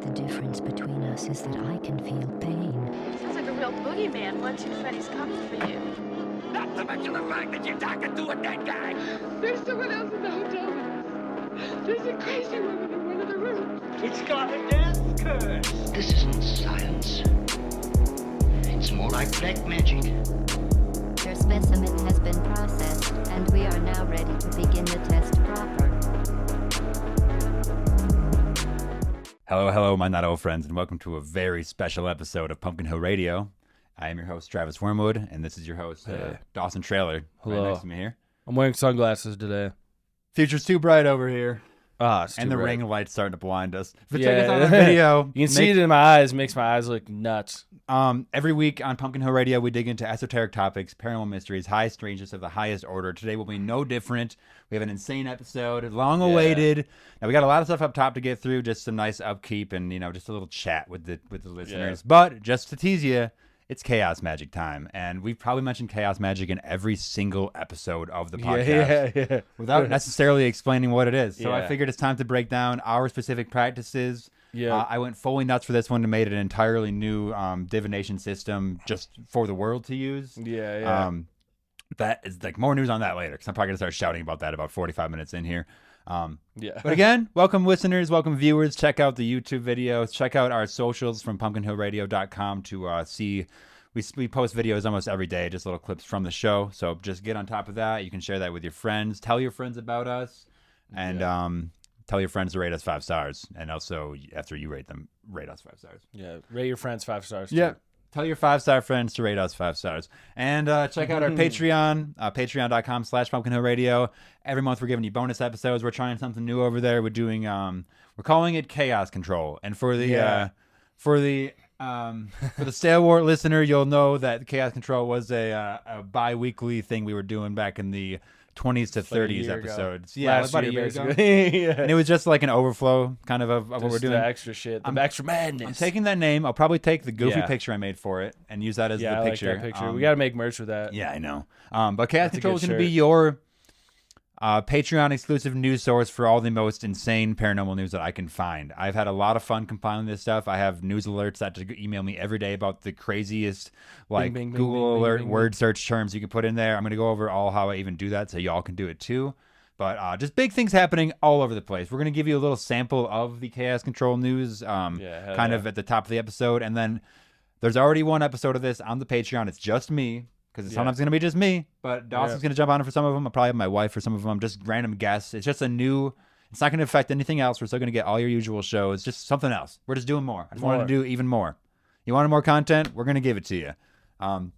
The difference between us is that I can feel pain. Sounds like a real boogeyman. 1, 2, Freddy's coming for you. Not to mention the fact that you're talking to a dead guy. There's someone else in the hotel with us. There's a crazy woman in one of the rooms. It's got a death curse. This isn't science. It's more like black magic. Your specimen has been processed, and we are now ready to begin the test proper. Hello, my not old friends, and welcome to a very special episode of Pumpkinhillradio. I am your host, Travis Wormwood, and this is your host, Dawson Trailer. Hello. Right next to me here. I'm wearing sunglasses today. Future's too bright over here. It's and too the bright. ring light's starting to blind us. But Yeah. check us out on video. You can see it in my eyes. It makes my eyes look nuts. Every week on Pumpkinhill Radio, we dig into esoteric topics, paranormal mysteries, high strangeness of the highest order. Today will be no different. We have an insane episode, long awaited. Now we got a lot of stuff up top to get through, just some nice upkeep and just a little chat with the listeners. But just to tease you, it's Chaos Magick time, and we've probably mentioned Chaos Magick in every single episode of the podcast without necessarily explaining what it is. So I figured it's time to break down our specific practices. I went fully nuts for this one and made an entirely new divination system just for the world to use. That is like more news on that later, because I'm probably going to start shouting about that about 45 minutes in here. But again, welcome listeners, welcome viewers. Check out the YouTube videos. Check out our socials from pumpkinhillradio.com to see. We post videos almost every day, just little clips from the show. So just get on top of that. You can share that with your friends. Tell your friends about us. And tell your friends to rate us 5 stars. And also, after you rate them, rate us 5 stars. Yeah, rate your friends 5 stars. Too. Yeah. Tell your 5-star friends to rate us 5 stars. And check out our Patreon, patreon.com/pumpkinhillradio. Every month we're giving you bonus episodes. We're trying something new over there. We're doing, we're calling it Chaos Control. And for the Stalewart listener, you'll know that Chaos Control was a bi-weekly thing we were doing back in the 20s to 30s episodes. Yeah, about a year ago. Yeah. And it was just like an overflow kind of what we're doing. The extra shit, the extra madness. I'm taking that name. I'll probably take the goofy picture I made for it and use that as the picture. Like that picture. We got to make merch with that. Yeah, I know. But Chaos Control is going to be your Patreon exclusive news source for all the most insane paranormal news that I can find. I've had a lot of fun compiling this stuff. I have news alerts that email me every day about the craziest Google alert word search terms you can put in there. I'm going to go over all how I even do that so y'all can do it too. But just big things happening all over the place. We're going to give you a little sample of the Chaos Control news of at the top of the episode. And then there's already one episode of this on the Patreon. It's just me. Because sometimes it's going to be just me, but Dawson's going to jump on it for some of them. I'll probably have my wife for some of them. Just random guests. It's just it's not going to affect anything else. We're still going to get all your usual shows. Just something else. We're just doing more. I just wanted to do even more. You wanted more content? We're going to give it to you. And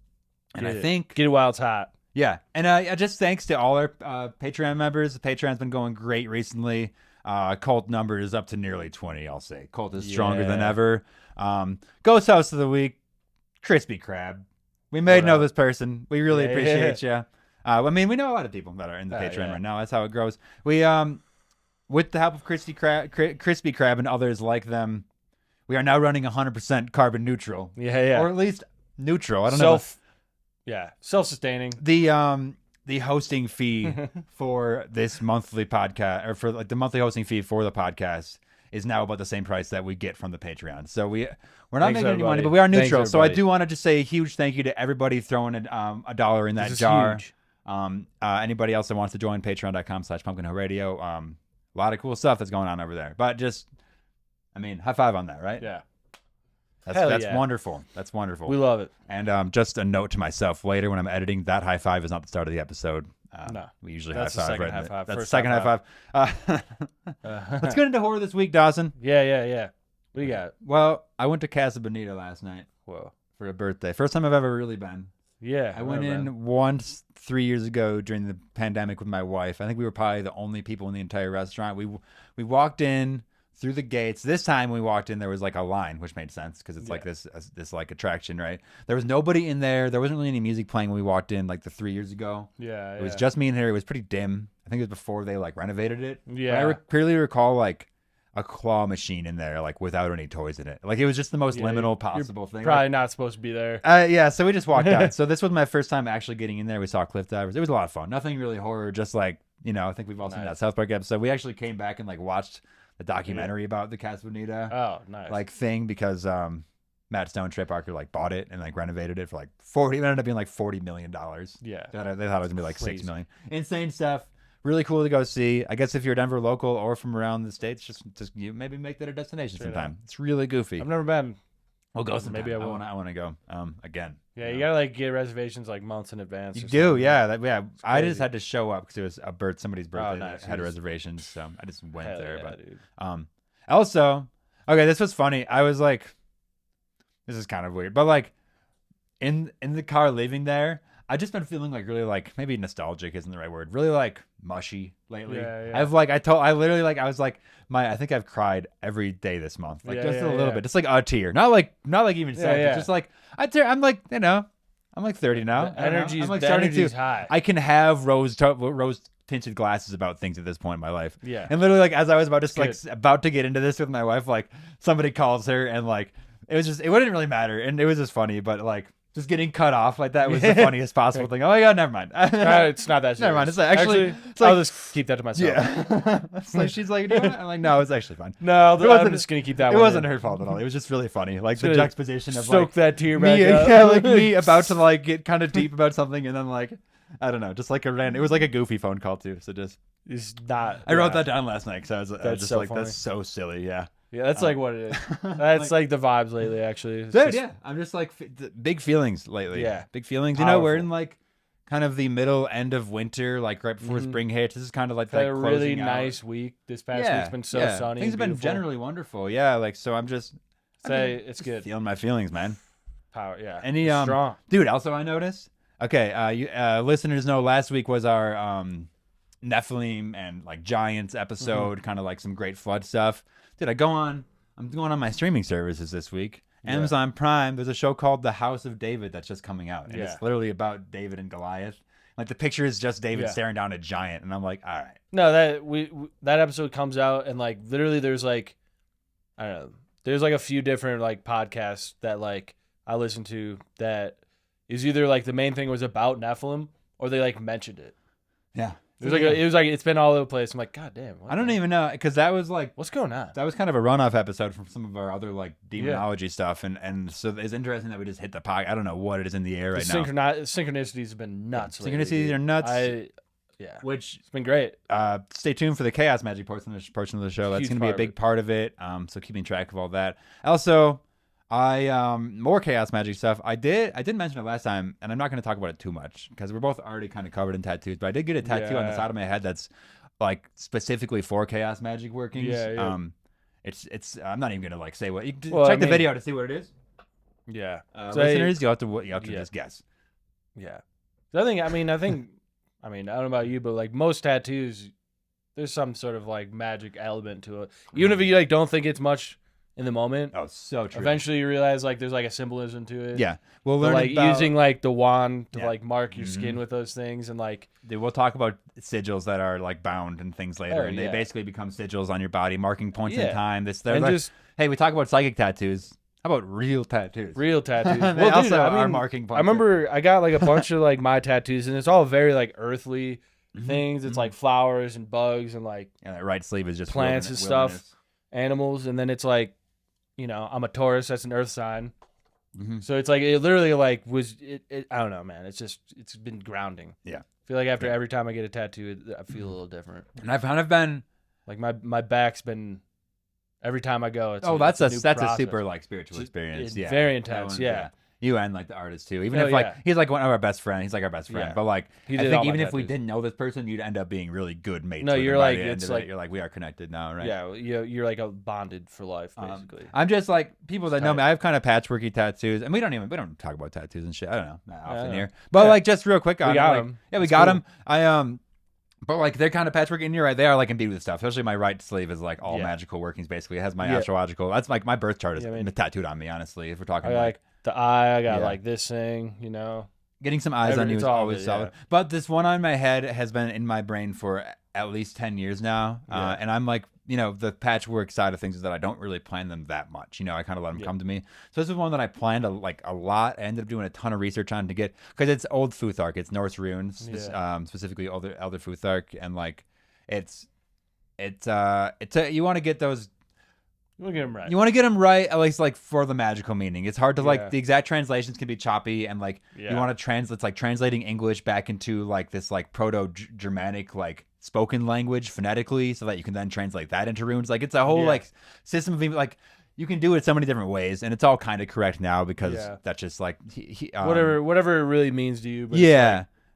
I think... Get it while it's hot. Yeah. And just thanks to all our Patreon members. The Patreon's been going great recently. Occult number is up to nearly 20, I'll say. Occult is stronger than ever. Ghost House of the Week, Crispy Crab. We may know this person. We really appreciate you. I mean, we know a lot of people that are in the Patreon right now. That's how it grows. We, with the help of Crispy Crab and others like them, we are now running 100% carbon neutral. Or at least neutral. I don't know. Self-sustaining. The hosting fee for this monthly podcast, or for like the monthly hosting fee for the podcast, is now about the same price that we get from the Patreon. So we're not making any money, but we are neutral. So I do want to just say a huge thank you to everybody throwing a dollar in that jar. Huge. Anybody else that wants to join, patreon.com/pumpkinhillradio. A lot of cool stuff that's going on over there. But high five on that, right? Yeah. That's wonderful. That's wonderful. We love it. And just a note to myself, later when I'm editing, that high five is not the start of the episode. No, we usually that's high five. The second high five. That's the second high five. Let's get into horror this week, Dawson. Yeah. What do you got? Well, I went to Casa Bonita last night. Whoa. For a birthday. First time I've ever really been. Yeah. I went in once 3 years ago during the pandemic with my wife. I think we were probably the only people in the entire restaurant. We walked in through the gates. This time when we walked in, there was like a line, which made sense because it's like this like attraction, right? There was nobody in there. There wasn't really any music playing when we walked in like the 3 years ago. Yeah. It was just me and her. It was pretty dim. I think it was before they like renovated it. Yeah. But I clearly recall like a claw machine in there, like without any toys in it. Like it was just the most liminal possible thing. Probably not supposed to be there. So we just walked out. So this was my first time actually getting in there. We saw cliff divers. It was a lot of fun. Nothing really horror, just like, I think we've all seen that South Park episode. We actually came back and like watched the documentary about the Casa Bonita Oh, nice. like thing because Matt Stone, Trey Parker like bought it and like renovated it for like 40. It ended up being like $40 million. Yeah. They thought it was gonna be like Crazy. $6 million. Insane stuff. Really cool to go see. I guess if you're a Denver local or from around the states, just you maybe make that a destination Straight sometime. It's really goofy. I've never been. We'll go sometime. Maybe I will. I want to go again. Yeah, you gotta like get reservations like months in advance. You or do, something. yeah. I crazy. just had to show up because it was somebody's birthday. nice. That had reservations, so I just went Hell there. yeah, But dude. also, okay, this was funny. I was like, this is kind of weird, but like in the car leaving there, I just been feeling like really like maybe nostalgic isn't the right word. Really like mushy lately. Yeah, yeah. I've like I literally like I was like I think I've cried every day this month, like Yeah, just yeah, a little yeah. bit, just like a tear, not like even sad, yeah. just like I tear. I'm like I'm like 30 now. The I don't know. energy's- I'm like the starting energy's to. high. I can have rose tinted glasses about things at this point in my life. Yeah. And literally, like as I was about to Good. about to get into this with my wife, like somebody calls her and like it wouldn't really matter, and it was just funny, but like just getting cut off like that was the funniest possible thing. Oh my god, never mind. It's not that serious. Never mind. It's actually it's I'll like, just keep that to myself. yeah. It's like she's like, do you want it? I'm like, no, it's actually fine. No, It I'm wasn't- just gonna keep that It one. wasn't in. her fault at all. It was just really funny, like the Gonna juxtaposition of Stoke like that tear back me, up. yeah, like me about to like get kind of deep about something, and then like I don't know, just like it was like a goofy phone call too. So just It's not. I wrote yeah. that down last night because I was That's just so like funny. that's so silly. Yeah, Yeah, that's like what it is. That's like the vibes lately, actually. It's dude. just- Yeah, I'm just like big feelings lately. Yeah. big feelings. You know, we're Powerful. in like kind of the middle end of winter, like right before Mhm. spring hits. This is kind of like Had that a really closing out. nice week. This past week's been so sunny. Things have been beautiful. generally wonderful. Yeah, like so I'm just Say it's good. feeling my feelings, man. Power, yeah. Any strong. dude, also I noticed. Okay, you listeners know last week was our Nephilim and like giants episode, kind of like some great flood stuff. Dude, I'm going on my streaming services this week. Yeah. Amazon Prime, there's a show called The House of David that's just coming out. And Yeah. it's literally about David and Goliath. Like the picture is just David Yeah. staring down a giant, and I'm like, all right. No, that episode comes out and like literally there's like I don't know. There's like a few different like podcasts that like I listen to that is either like the main thing was about Nephilim or they like mentioned it. Yeah. It's been all over the place. I'm like, God damn. I don't even know, because that was like What's going on? that was kind of a runoff episode from some of our other like demonology stuff, and so it's interesting that we just hit the pod. I don't know what it is in the air right now. Synchronicities have been nuts. lately, Synchronicities dude. are nuts. Yeah. Which It's been great. stay tuned for the Chaos Magic portion of the show. That's Huge going to be a part of big it. part of it. So keeping track of all that. Also, I more Chaos Magic stuff. I did mention it last time, and I'm not going to talk about it too much because we're both already kind of covered in tattoos. But I did get a tattoo on the Yeah. side of my head that's like specifically for Chaos Magic workings. Yeah. It's I'm not even going to like say what. You can Well, check I the mean- video to see what it is. Yeah. Listeners, you have to Yeah. just guess. Yeah. I think, I don't know about you, but like most tattoos, there's some sort of like magic element to it. Even if you like don't think it's much in the moment, Oh, so true. eventually you realize like there's like a symbolism to it. Yeah, we'll But, learn like about, using like the wand to Yeah. like mark your Mhm. skin with those things and like Dude, we'll talk about sigils that are like bound and things later, Oh, and they yeah. basically become sigils on your body, marking points in Yeah. time. They're and like, just hey, we talk about psychic tattoos. How about real tattoos? real tattoos. They Well, also dude, I are mean, marking points. I remember I got like a bunch of like my tattoos and it's all very like earthly Mm-hmm. things. It's like flowers and bugs and like Yeah, that right sleeve is just plants and wilderness. stuff. animals, and then it's like, I'm a Taurus, that's an earth sign. Mhm. So it's like it literally like was it I don't know, man. It's been grounding. Yeah. I feel like after every time I get a tattoo, I feel a little different. And I've kind of been. Like my back's been every time I go. It's That's it's a new that's a process. super like spiritual It's- experience. it's Yeah, very That intense, one's- yeah. You and like the artist too. Even Oh, if like yeah. he's like one of our best friends. He's like our best friend. Yeah. But like He I did think all my even if we tattoos. didn't know this person, you'd end up being really good mates. No, with him you're by like- the end it's of it. like- You're like we are connected now, right? Yeah, you're like a bonded for life, basically. I'm just like people that know tight. me. I have kind of patchworky tattoos, and we don't talk about tattoos and shit. I don't know not often know. here, but Yeah. like just real quick on We got like, 'em. Yeah, we It's got cool. them. But like they're kind of patchworky, and you're right. They are like imbued with stuff. Especially my right sleeve is like all Yeah. magical workings. Basically, it has my Yeah. astrological. That's like my birth chart is Yeah, I mean- tattooed on me. Honestly, if we're talking I got like like the eye, I got Yeah. like this thing, getting some eyes on you it's is all always of it, solid. yeah. But this one on my head has been in my brain for at least 10 years now. Yeah. And I'm like, the patchwork side of things is that I don't really plan them that much. I kind of let them Yeah. come to me. So this is one that I planned a lot. I ended up doing a ton of research on to get, because it's old Futhark. It's Norse runes, Yeah. specifically Elder Futhark. And like, it's you want to get those. You want to get them right. You want to get them right, at least like for the magical meaning. It's hard to like Yeah. the exact translations can be choppy, and like you want to translate. It's like translating English back into like this like Proto-Germanic like spoken language phonetically, so that you can then translate that into runes. Like it's a whole like system of like you can do it so many different ways, and it's all kind of correct now because that's just like whatever it really means to you. But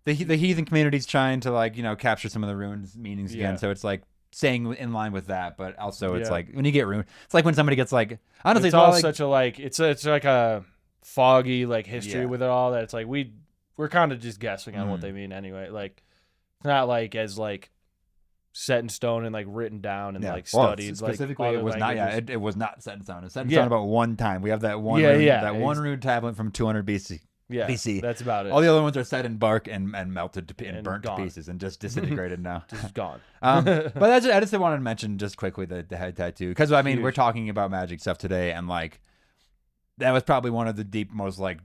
the heathen community's trying to like capture some of the runes meanings again, so it's like staying in line with that, but also it's like when you get rune, it's like when somebody gets like honestly, it's all like, such a like it's like a foggy like history with it all that it's like we're kind of just guessing on what they mean anyway. Like it's not like as like set in stone and like written down and like studied. Specifically, like, it was languages. not. It was not set in stone. It's set in stone about one time. We have that one. One rune tablet from 200 BC. Yeah, BC. That's about it. All the other ones are set in bark and melted and burnt to gone. pieces and just disintegrated now. Just gone. But I just wanted to mention just quickly the head tattoo because I mean Huge. we're talking about magic stuff today and like that was probably one of the most like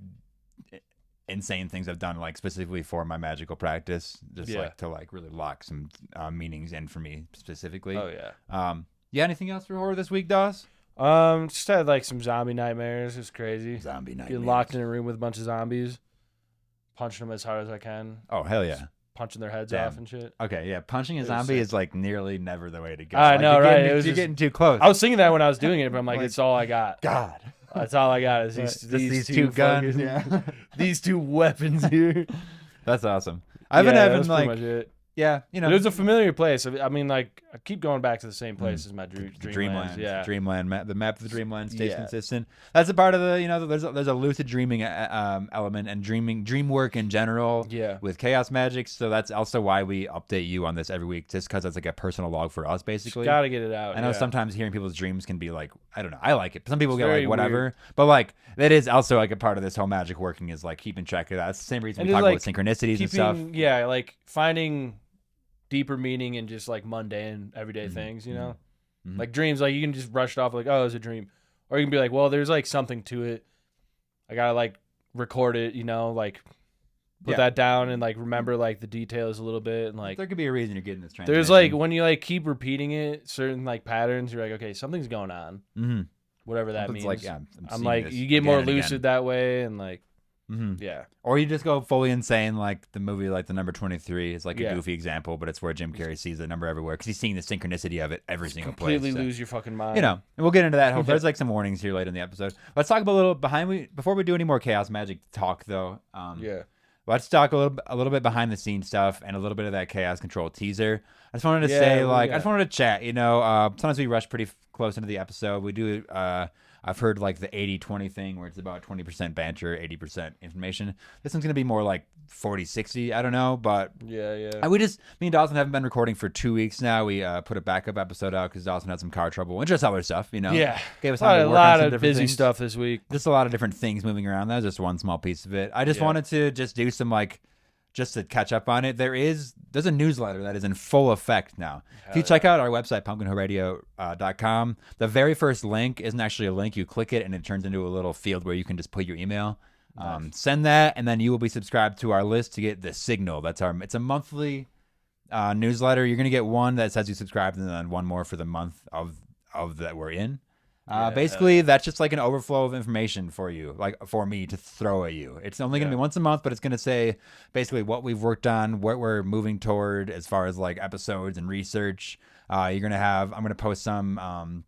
insane things I've done like specifically for my magical practice, just like to like really lock some meanings in for me specifically. Oh yeah. Yeah. Anything else for horror this week, Doss? Just had like some zombie nightmares. It's crazy. Zombie nightmares. Getting locked in a room with a bunch of zombies, punching them as hard as I can. Oh hell yeah. Punching their heads Damn. off and shit. Okay, yeah. Punching a zombie is like nearly never the way to go. I Like, know, you're right? Getting, you're getting too close. I was thinking that when I was doing it, but I'm like, it's all I got. God. That's all I got is these two guns. fucking- these two weapons here. That's awesome. I've been having that's like, pretty much it. yeah, It was a familiar place. I mean, like I keep going back to the same place as my dreamlands. Yeah, Dreamland map. The map of the Dreamland stays Yeah. consistent. That's a part of the there's a lucid dreaming element and dream work in general. Yeah. With Chaos Magick, so that's also why we update you on this every week, just because it's like a personal log for us, basically. Got to get it out. I know yeah. sometimes hearing people's dreams can be like, I don't know, I like it. Some people get very like whatever, weird. but like that is also like a part of this whole magic working is like keeping track of that. It's the same reason And we just, talk like, about synchronicities and stuff. Yeah, like finding deeper meaning in just like mundane everyday things, you know? Mhm. Like dreams, like you can just brush it off like, oh, it's a dream. Or you can be like, well, there's like something to it. I gotta like record it, you know, like put that down and like remember like the details a little bit and like There could be a reason you're getting this transmission. there's like when you like keep repeating it, certain like patterns, you're like, okay, something's going on. Mm-hmm. Whatever that It's means. like, yeah, I'm seeing like this you get again more and again. lucid that way and like Mm-hmm. yeah. Or you just go fully insane, like the movie, like the number 23 is like a Yeah. goofy example, but it's where Jim Carrey sees the number everywhere because he's seeing the synchronicity of it every single Completely place. So, lose your fucking mind. you know, and we'll get into that. There's like some warnings here later in the episode. Let's talk about a little before we do any more Chaos Magick talk, though. Yeah. Let's talk a little bit behind the scenes stuff and a little bit of that Chaos Control teaser. I just wanted to say, like, I just wanted to chat. You know, sometimes we rush pretty close into the episode. We do. I've heard like the 80-20 thing where it's about 20% banter, 80% information. This one's gonna be more like 40-60. I don't know, but yeah. me and Dawson haven't been recording for 2 weeks now. We put a backup episode out because Dawson had some car trouble and just other stuff. You know, Yeah. gave us A lot, time to a work on lot some of different busy things. stuff this week. Just a lot of different things moving around. That was just one small piece of it. I just wanted to just do some like just to catch up on it. There's a newsletter that is in full effect now. If you check out our website, pumpkinhillradio.com, the very first link isn't actually a link. You click it and it turns into a little field where you can just put your email. Send that, and then you will be subscribed to our list to get the signal. It's a monthly newsletter. You're gonna get one that says you subscribed, and then one more for the month of that we're in. Basically, that's just like an overflow of information for you, like for me to throw at you. It's only going to be once a month, but it's going to say basically what we've worked on, what we're moving toward as far as like episodes and research. I'm going to post some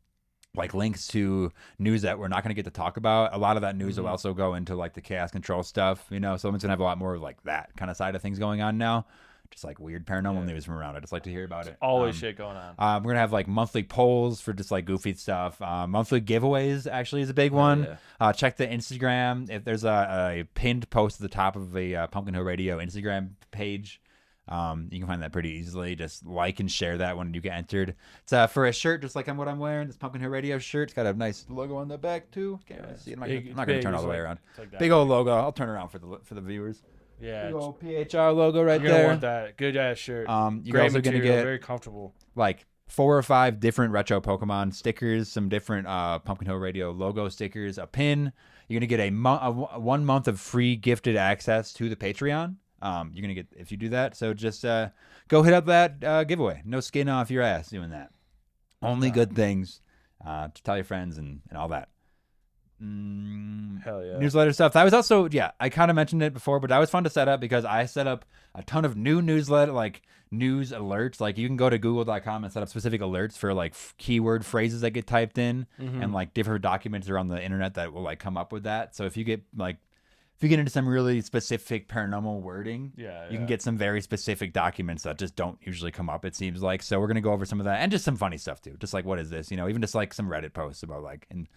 like links to news that we're not going to get to talk about. A lot of that news will also go into like the chaos control stuff, you know, so it's going to have a lot more of like that kind of side of things going on now. Just like weird paranormal news from around. I just like to hear about it. Always shit going on. We're gonna have like monthly polls for just like goofy stuff. Monthly giveaways actually is a big one. Check the Instagram. If there's a pinned post at the top of a Pumpkin Hill Radio Instagram page, you can find that pretty easily. Just like and share that when you get entered. It's for a shirt, just like what I'm wearing. This Pumpkin Hill Radio shirt. It's got a nice logo on the back too. Can't really see it. I'm not gonna turn all the way around. Like Big old logo. I'll turn around for the viewers. Yeah, Big old PHR logo right you're gonna there. want that good ass shirt. You're Great also material, gonna get very comfortable. like 4 or 5 different retro Pokemon stickers, some different Pumpkin Hill Radio logo stickers, a pin. You're gonna get a 1 month of free gifted access to the Patreon. You're gonna get if you do that. So just go hit up that giveaway. No skin off your ass doing that. Only good things. To tell your friends and all that. Hell yeah. Newsletter stuff. That was also, I kind of mentioned it before, but that was fun to set up because I set up a ton of new newsletter, like news alerts. Like you can go to google.com and set up specific alerts for like keyword phrases that get typed in and like different documents around the internet that will like come up with that. So if you get into some really specific paranormal wording, you can get some very specific documents that just don't usually come up, it seems like. So we're going to go over some of that and just some funny stuff too. Just like, what is this? Even just like some Reddit posts about like, and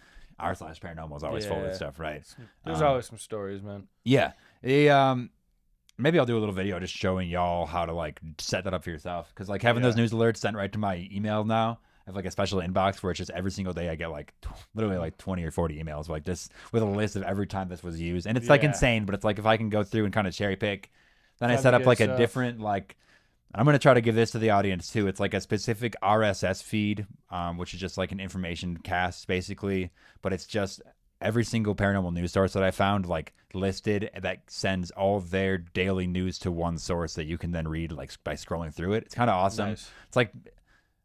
r/paranormal is always full of stuff, right? There's always some stories, man. Yeah. Maybe I'll do a little video just showing y'all how to like set that up for yourself. Cause like having those news alerts sent right to my email now, I have like a special inbox where it's just every single day I get like literally like 20 or 40 emails like this with a list of every time this was used. And it's like insane, but it's like if I can go through and kind of cherry pick, then I set up like a different like, I'm going to try to give this to the audience too. It's like a specific RSS feed, which is just like an information cast basically, but it's just every single paranormal news source that I found like listed that sends all their daily news to one source that you can then read like by scrolling through it. It's kind of awesome. Nice. It's like,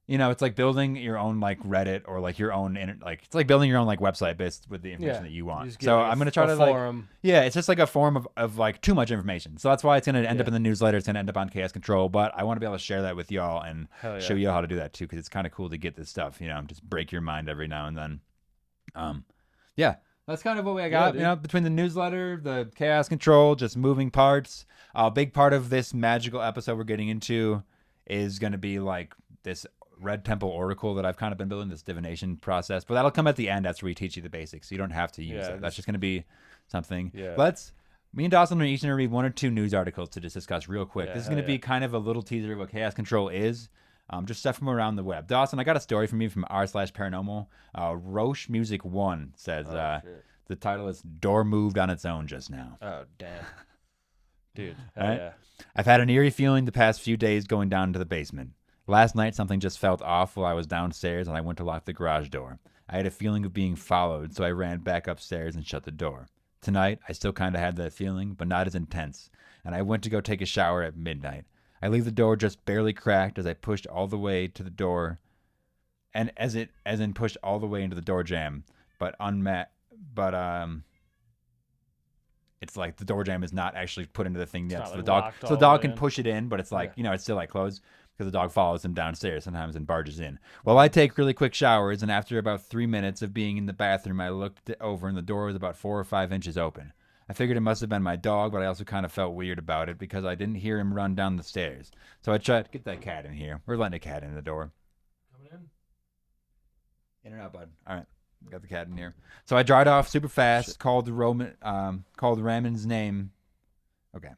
it's like building your own like Reddit or like your own it's like building your own like website based with the information that you want. So I'm gonna try to forum. It's just like a form of like too much information. So that's why it's gonna end up in the newsletter. It's gonna end up on Chaos Control. But I want to be able to share that with y'all and show you how to do that too, because it's kind of cool to get this stuff. Just break your mind every now and then. That's kind of what we got. Between the newsletter, the Chaos Control, just moving parts. A big part of this magical episode we're getting into is gonna be like this Red Temple Oracle that I've kind of been building, this divination process, but that'll come at the end after we teach you the basics. So you don't have to use it. That's just going to be something. Me and Dawson are each going to read 1 or 2 news articles to just discuss real quick. This is going to be kind of a little teaser of what Chaos Control is. Just stuff from around the web. Dawson, I got a story from you from r/paranormal. Roche Music 1 says the title is Door Moved on Its Own Just Now. Oh, damn. Dude. I've had an eerie feeling the past few days going down to the basement. Last night, something just felt off while I was downstairs and I went to lock the garage door. I had a feeling of being followed, so I ran back upstairs and shut the door. Tonight, I still kind of had that feeling, but not as intense, and I went to go take a shower at midnight. I leave the door just barely cracked as I pushed all the way to the door, and as in pushed all the way into the door jamb, it's like the door jamb is not actually put into the thing yet, so the dog can push it in, but it's like, it's still like closed. Because the dog follows him downstairs sometimes and barges in. Well, I take really quick showers, and after about 3 minutes of being in the bathroom, I looked over, and the door was about 4 or 5 inches open. I figured it must have been my dog, but I also kind of felt weird about it because I didn't hear him run down the stairs. So I tried to get that cat in here. We're letting a cat in the door. Coming in? In and out, bud. All right. Got the cat in here. So I dried off super fast, called Ramon's name. Okay.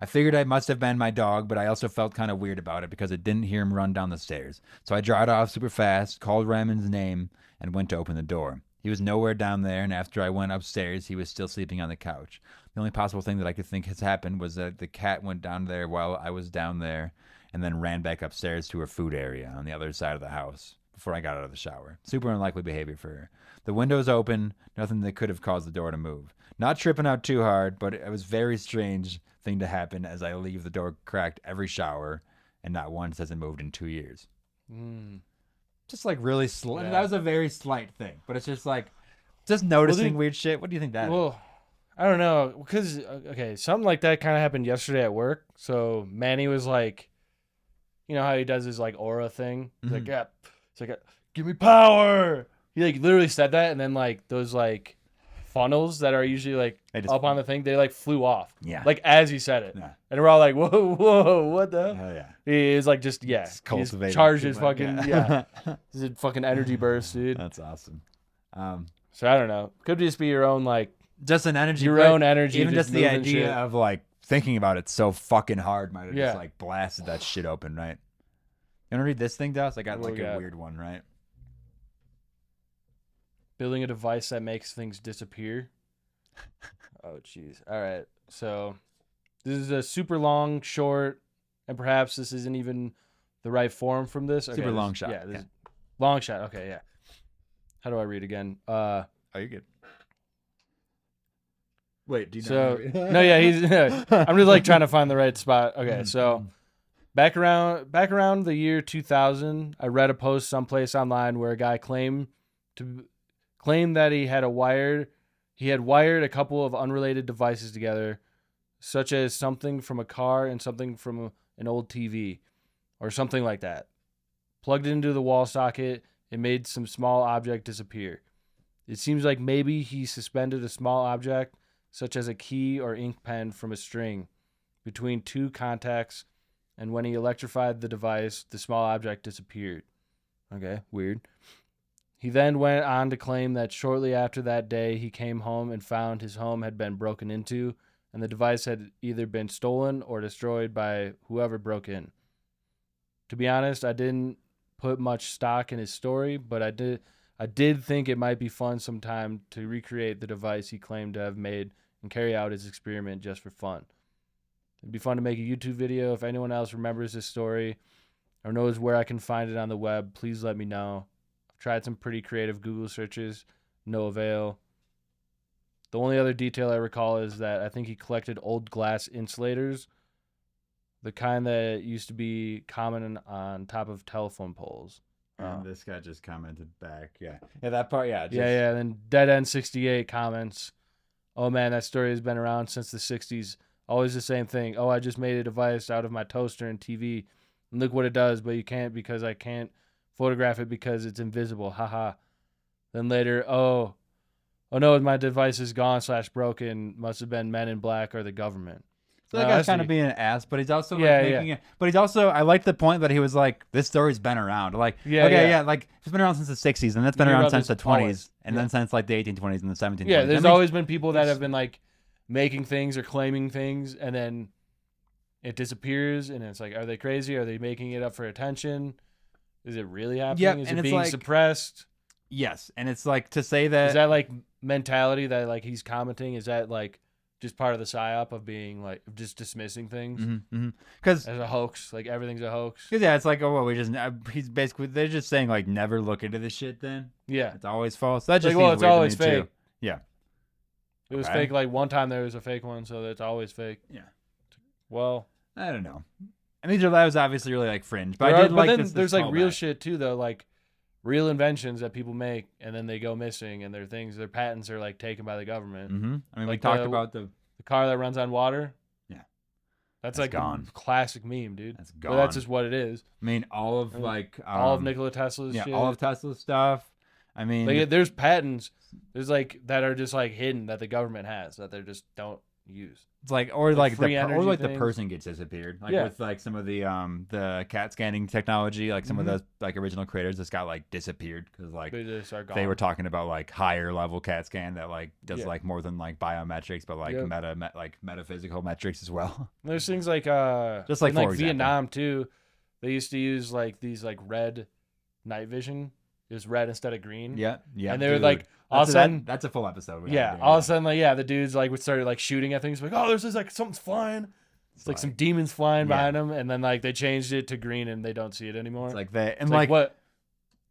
I figured it must have been my dog, but I also felt kind of weird about it because I didn't hear him run down the stairs. So I dried off super fast, called Ramon's name, and went to open the door. He was nowhere down there, and after I went upstairs, he was still sleeping on the couch. The only possible thing that I could think has happened was that the cat went down there while I was down there and then ran back upstairs to her food area on the other side of the house before I got out of the shower. Super unlikely behavior for her. The window's open, nothing that could have caused the door to move. Not tripping out too hard, but it was very strange thing to happen as I leave the door cracked every shower, and not once has it moved in 2 years. Just like really slight. That was a very slight thing, but it's just like just noticing weird shit. What do you think that is? I don't know, because something like that kind of happened yesterday at work. So Manny was like, you know how he does his like aura thing. He's like, it's like, give me power. He like literally said that, and then like those like funnels that are usually like up on the thing, they like flew off. Yeah. Like as he said it. Yeah. And we're all like, whoa, what the? Hell yeah. He is like just, he's charged his fucking, His fucking energy burst, dude. That's awesome. So I don't know. Could just be your own like. Just an energy. Your own energy. Even just the idea of like thinking about it so fucking hard might have just like blasted that shit open, right? You want to read this thing, Dust? I got like a weird one, right? Building a device that makes things disappear. Oh, jeez. All right. So this is a super long, short, and perhaps this isn't even the right form from this. Okay, super long shot. Yeah, this is long shot. Okay, yeah. How do I read again? Oh, you're good. Wait, do you So know? no, yeah, he's. I'm just like trying to find the right spot. Okay, so back around the year 2000, I read a post someplace online where a guy claimed that he had wired a couple of unrelated devices together, such as something from a car and something from an old TV, or something like that. Plugged it into the wall socket, it made some small object disappear. It seems like maybe he suspended a small object, such as a key or ink pen, from a string between two contacts, and when he electrified the device, the small object disappeared. Okay, weird. He then went on to claim that shortly after that day, he came home and found his home had been broken into, and the device had either been stolen or destroyed by whoever broke in. To be honest, I didn't put much stock in his story, but I did think it might be fun sometime to recreate the device he claimed to have made and carry out his experiment just for fun. It'd be fun to make a YouTube video. If anyone else remembers this story or knows where I can find it on the web, please let me know. I've tried some pretty creative Google searches, no avail. The only other detail I recall is that I think he collected old glass insulators, the kind that used to be common on top of telephone poles. And this guy just commented back. Yeah, that part. Yeah, Yeah. And then Dead End 68 comments, "Oh man, that story has been around since the 60s. Always the same thing. Oh, I just made a device out of my toaster and TV. And look what it does, but you can't because I can't photograph it because it's invisible. Haha." Then later, oh no, my device is gone / broken. Must have been Men in Black or the government. So that guy's kind of being an ass, but he's also Yeah. it. But he's also, I like the point that he was like, this story's been around. Like, Yeah. like it's been around since the 60s, and that's been You hear around about since the this 20s, always. and then since like the 1820s and the 1720s. Yeah, there's That makes- always been people that have been like making things or claiming things, and then it disappears, and it's like, are they crazy? Are they making it up for attention? Is it really happening? Yep, Is and it it's being like- suppressed? Yes, and it's like to say that. Is that like mentality that like he's commenting? Is that like just part of the psyop of being like just dismissing things Because as a hoax? Like everything's a hoax. yeah, it's like, oh well, he's basically, they're just saying like never look into this shit. Then Yeah, it's always false. That just like, well, seems it's weird to always me, too. fake. Yeah, It was Okay. fake. Like one time there was a fake one, so it's always fake. Yeah. Well, I don't know. And that was obviously really like fringe, but there I are- did like then this there's like real callback. shit too, though. Like real inventions that people make and then they go missing, and their patents are like taken by the government. Mm-hmm. I mean, we Like talked the- about the. The car that runs on water. Yeah. That's That's like gone. a classic meme, dude. That's But that's gone. just what it is. I mean, all of like All of Nikola Tesla's yeah, shit. all of Tesla's stuff. I mean, Like, there's patents. There's like that are just like hidden that the government has that they just don't use. it's like or like free energy the things. person gets disappeared. Like Yeah. with like some of the CAT scanning technology, like some of those like original creators just got like disappeared because like They just are gone. they were talking about like higher level CAT scan that like does Yeah. like more than like biometrics, but like Yep. like metaphysical metrics as well. There's things like Just like, in, for like example. Vietnam too. They used to use like these like red night vision. It was red instead of green. Yeah, yeah. And they were dude. like all of a sudden. that's a full episode. we Yeah, gotta do, all of a sudden, like, the dudes like would start like shooting at things, like, oh, there's this like something's flying. It's like some demons flying Yeah. behind them, and then like they changed it to green, and they don't see it anymore. It's like that, and It's like what?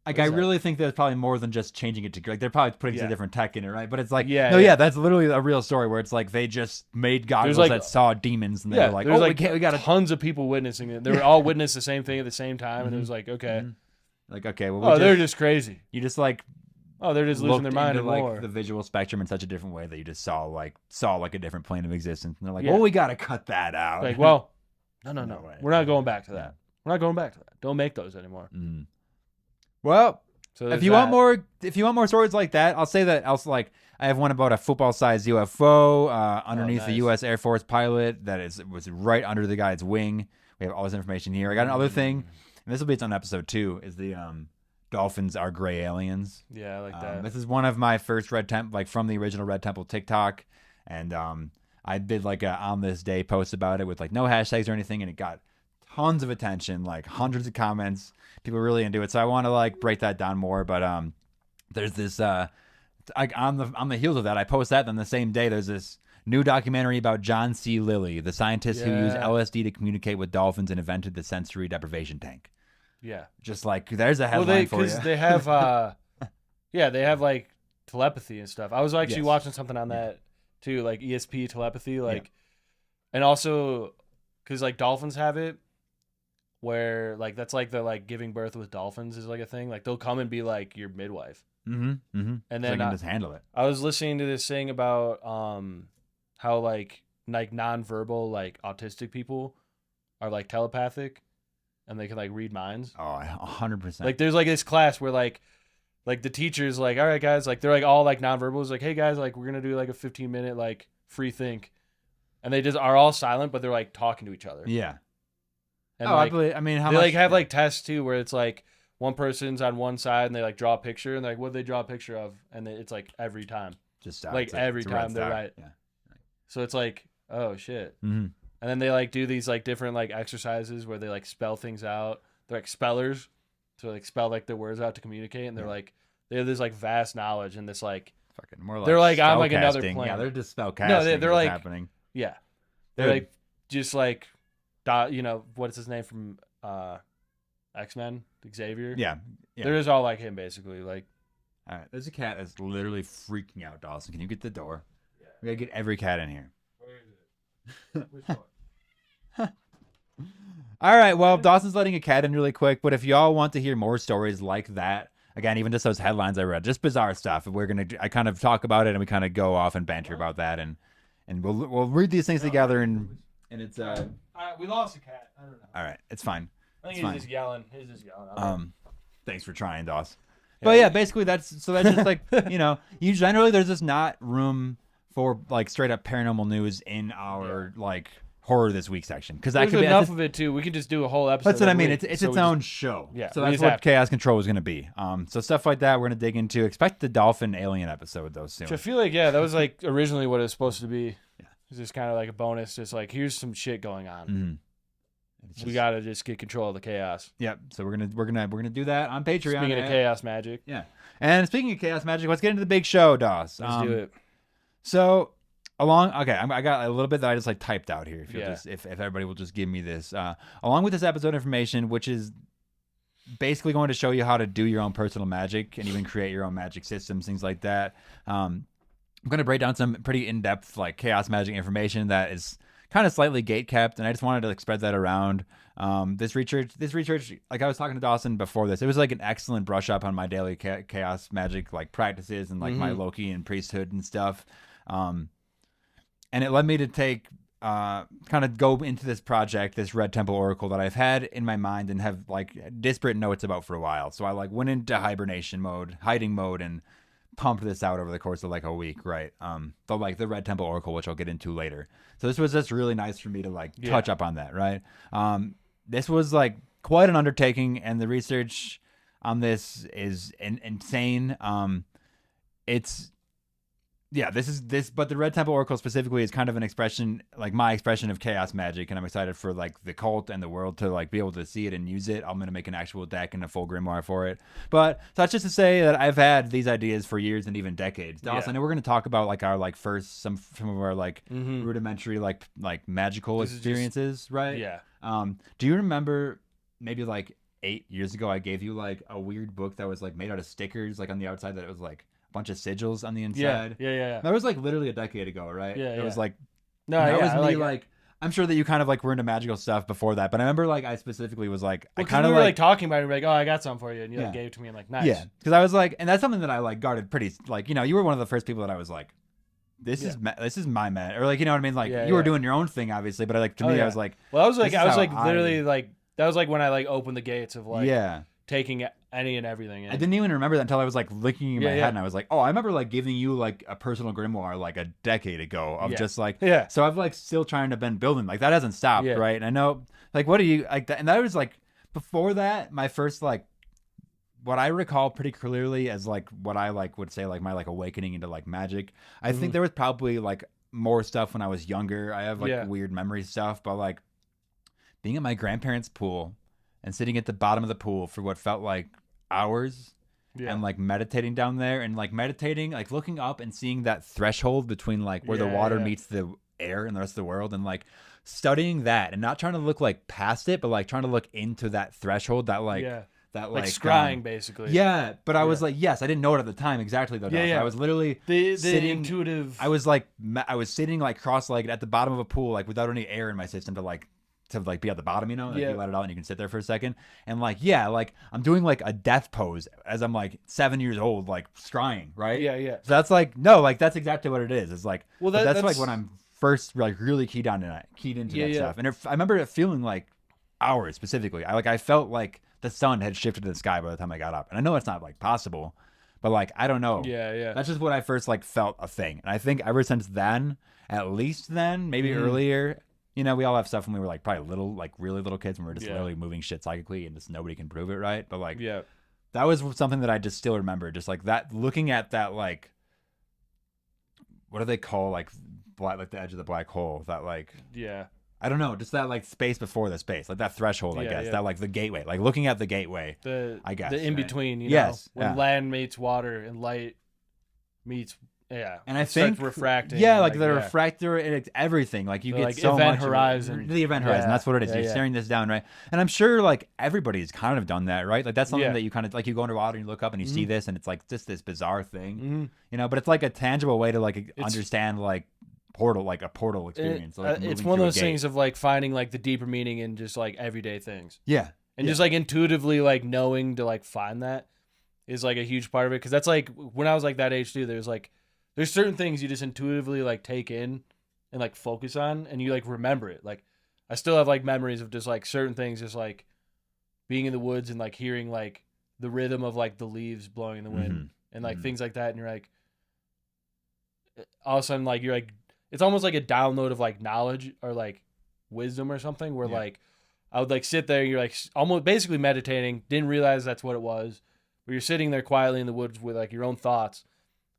Like What I is that? really think there's probably more than just changing it to like they're probably putting some Yeah. different tech in it, right? But it's like Yeah. that's literally a real story where it's like they just made goggles like- that saw demons and they Yeah, were like, there's oh, like we got to tons of people witnessing it. They were all witnessed the same thing at the same time, and it was like, okay, like okay, well, oh, they're just crazy. you just like Oh, they're just losing looked their mind into, and like more. the visual spectrum in such a different way that you just saw like a different plane of existence, and they're like, Yeah. well, we got to cut that out. Like, well, no, No way. we're not going back to that. We're not going back to that. Don't make those anymore. Mhm. Well, So if there's you that. want more stories like that, I'll say that also like I have one about a football-sized UFO underneath the nice. U.S. Air Force pilot that was right under the guy's wing. We have all this information here. I got another thing, and this will be its own episode too. Is the dolphins are gray aliens? Yeah, I like that. This is one of my first Red Temple, like from the original Red Temple TikTok, and I did like a on this day post about it with like no hashtags or anything, and it got tons of attention, like hundreds of comments. People are really into it, so I want to like break that down more. But there's this like on the heels of that, I post that. Then the same day, there's this new documentary about John C. Lilly, the scientist who used Yeah. LSD to communicate with dolphins and invented the sensory deprivation tank. Yeah. Just like there's a Well, headline for you. because they have, they have like telepathy and stuff. I was actually Yes. watching something on that too, like ESP telepathy, like, and also because like dolphins have it, where like that's like the like giving birth with dolphins is like a thing. Like they'll come and be like your midwife. And And so then you can just handle it. I was listening to this thing about how like nonverbal like autistic people are like telepathic, and they can like read minds. Oh, 100%. Like there's like this class where like the teacher's like, all right guys, like they're like all like nonverbals, like, hey guys, like we're gonna do like a 15-minute like free think, and they just are all silent, but they're like talking to each other. Yeah. And I like, believe. I mean, how they much? like have like tests too, where it's like one person's on one side and they like draw a picture, and like what do they draw a picture of, and it's like every time, just like it's every it's a red time they're star. right. Yeah. So it's like, oh shit. Mm-hmm. And then they like do these like different like exercises where they like spell things out. They're like spellers, so like spell like their words out to communicate, and they're like they have this like vast knowledge and this like Fucking more like they're like on spell like another casting. plane. Yeah, they're just spell No, casting. they're what's like happening. yeah, they're Dude. like just like you know what's his name from X-Men, Xavier. Yeah. They're just all like him basically. Like All right, there's a cat that's literally freaking out, Dawson. Can you get the door? Yeah. We gotta get every cat in here. where is it? Which one? All right, well, Dawson's letting a cat in really quick, but if y'all want to hear more stories like that, again, even just those headlines I read, just bizarre stuff, I kind of talk about it and we kind of go off and banter about that, and we'll read these things together, and it's we lost a cat. I don't know. all right, it's fine. I think It's fine. he's just yelling. He's just yelling. Thanks for trying, Dawes. But yeah, basically that's just like, you know, you generally there's just not room for like straight up paranormal news in our like horror this week section, because that There's could be enough of it too. We could just do a whole episode. That's what I every mean. week. It's So its we own just- show. Yeah, So we that's just what have- Chaos Control is going to be. So stuff like that we're going to dig into. Expect the dolphin alien episode though soon. Which I feel like that was like originally what it was supposed to be. Yeah, it's just kind of like a bonus. Just like here's some shit going on. Mm-hmm. We gotta just get control of the chaos. Yep. So we're gonna do that on Patreon. Speaking of Chaos Magic, yeah. And speaking of Chaos Magic, let's get into the big show, Doss. let's do it. So I got a little bit that I just like typed out here. If you'll Yeah. just if everybody will just give me this, along with this episode information, which is basically going to show you how to do your own personal magic and even create your own magic systems, things like that. I'm going to break down some pretty in-depth like Chaos Magic information that is kind of slightly gatekept, and I just wanted to like spread that around. This research, like I was talking to Dawson before this, it was like an excellent brush up on my daily Chaos Magic like practices and like my Loki and priesthood and stuff. And it led me to take kind of go into this project, this Red Temple Oracle that I've had in my mind and have like disparate notes about for a while. So I like went into hiding mode, and pumped this out over the course of like a week, right? The Red Temple Oracle, which I'll get into later. So this was just really nice for me to like touch up on that, right? This was like quite an undertaking, and the research on this is insane. But the Red Temple Oracle specifically is kind of an expression, like my expression of Chaos Magic, and I'm excited for like the cult and the world to like be able to see it and use it. I'm gonna make an actual deck and a full grimoire for it. But so that's just to say that I've had these ideas for years and even decades. Also, I know we're gonna talk about like our like first some of our like rudimentary like magical experiences, right? Yeah. Do you remember maybe like 8 years ago I gave you like a weird book that was like made out of stickers, like on the outside that it was like bunch of sigils on the inside. Yeah. That was like literally a decade ago, right? Yeah, It was like that was me like I'm sure that you kind of like were into magical stuff before that, but I remember like I specifically was like Well, I kind of we were like talking about it, like, oh, I got some for you, and you like gave it to me, and like, nice. Yeah, because I was like, and that's something that I like guarded pretty, like, you know, you were one of the first people that I was like, this is my man, or like, you know what I mean, like you were doing your own thing obviously, but like to me I was like, well, I was like literally like that was like when I like opened the gates of like yeah. taking any and everything in. I didn't even remember that until I was like looking in my head, and I was like, oh, I remember like giving you like a personal grimoire like a decade ago of just like, so I've like still trying to been building, like that hasn't stopped, right? And I know like what do you like that, and that was like before that my first like what I recall pretty clearly as like what I like would say like my like awakening into like magic. I think there was probably like more stuff when I was younger. I have like weird memory stuff, but like being at my grandparents' pool and sitting at the bottom of the pool for what felt like hours and like meditating down there and like meditating, like looking up and seeing that threshold between like where the water meets the air and the rest of the world, and like studying that and not trying to look like past it, but like trying to look into that threshold that like that like scrying basically. Yeah, but I was like, yes, I didn't know it at the time exactly though. Yeah, yeah. I was literally the sitting, intuitive. I was sitting like cross-legged at the bottom of a pool, like without any air in my system to be at the bottom, you know, like you let it out and you can sit there for a second, and like I'm doing like a death pose as I'm like 7 years old, like scrying, right? Yeah, yeah. So that's like that's exactly what it is. It's like, well, that's like when I'm first like really keyed into that stuff, and I remember it feeling like hours specifically. I felt like the sun had shifted to the sky by the time I got up, and I know it's not like possible, but like I don't know. Yeah, yeah. That's just what I first like felt a thing, and I think ever since then, at least then, maybe earlier. You know, we all have stuff when we were like probably little, like really little kids when we were just literally moving shit psychically and just nobody can prove it, right? But like, that was something that I just still remember. Just like that, looking at that, like, what do they call like the edge of the black hole? That like, I don't know, just that like space before the space, like that threshold, I guess. That like the gateway, like looking at the gateway, I guess. The in between, you know, when land meets water and light meets. Yeah, and I think refracting. Yeah, like the refractor, it's everything. Like you get like so event much horizon. The event horizon. That's what it is. You're staring this down, right? And I'm sure like everybody's kind of done that, right? Like that's something that you kind of like you go underwater and you look up and you see this, and it's like just this bizarre thing, you know. But it's like a tangible way to like understand like a portal experience. It's one of those things of like finding like the deeper meaning in just like everyday things. Yeah, and just like intuitively like knowing to like find that is like a huge part of it, because that's like when I was like that age too. There's certain things you just intuitively like take in and like focus on, and you like remember it. Like I still have like memories of just like certain things, just like being in the woods and like hearing like the rhythm of like the leaves blowing in the wind and like things like that. And you're like, all of a sudden, like you're like, it's almost like a download of like knowledge or like wisdom or something, where like I would like sit there and you're like almost basically meditating, didn't realize that's what it was, where you're sitting there quietly in the woods with like your own thoughts.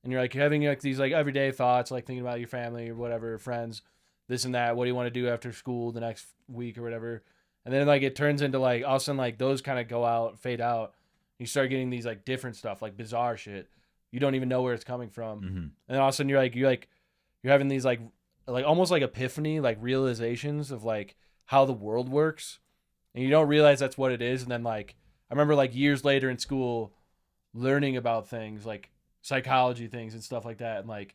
And you're like having like these like everyday thoughts, like thinking about your family or whatever, friends, this and that. What do you want to do after school the next week or whatever? And then like it turns into like all of a sudden like those kind of go out, fade out. You start getting these like different stuff, like bizarre shit. You don't even know where it's coming from. And then all of a sudden you're having these like almost like epiphany, like realizations of like how the world works, and you don't realize that's what it is. And then like I remember like years later in school learning about things like psychology things and stuff like that, and like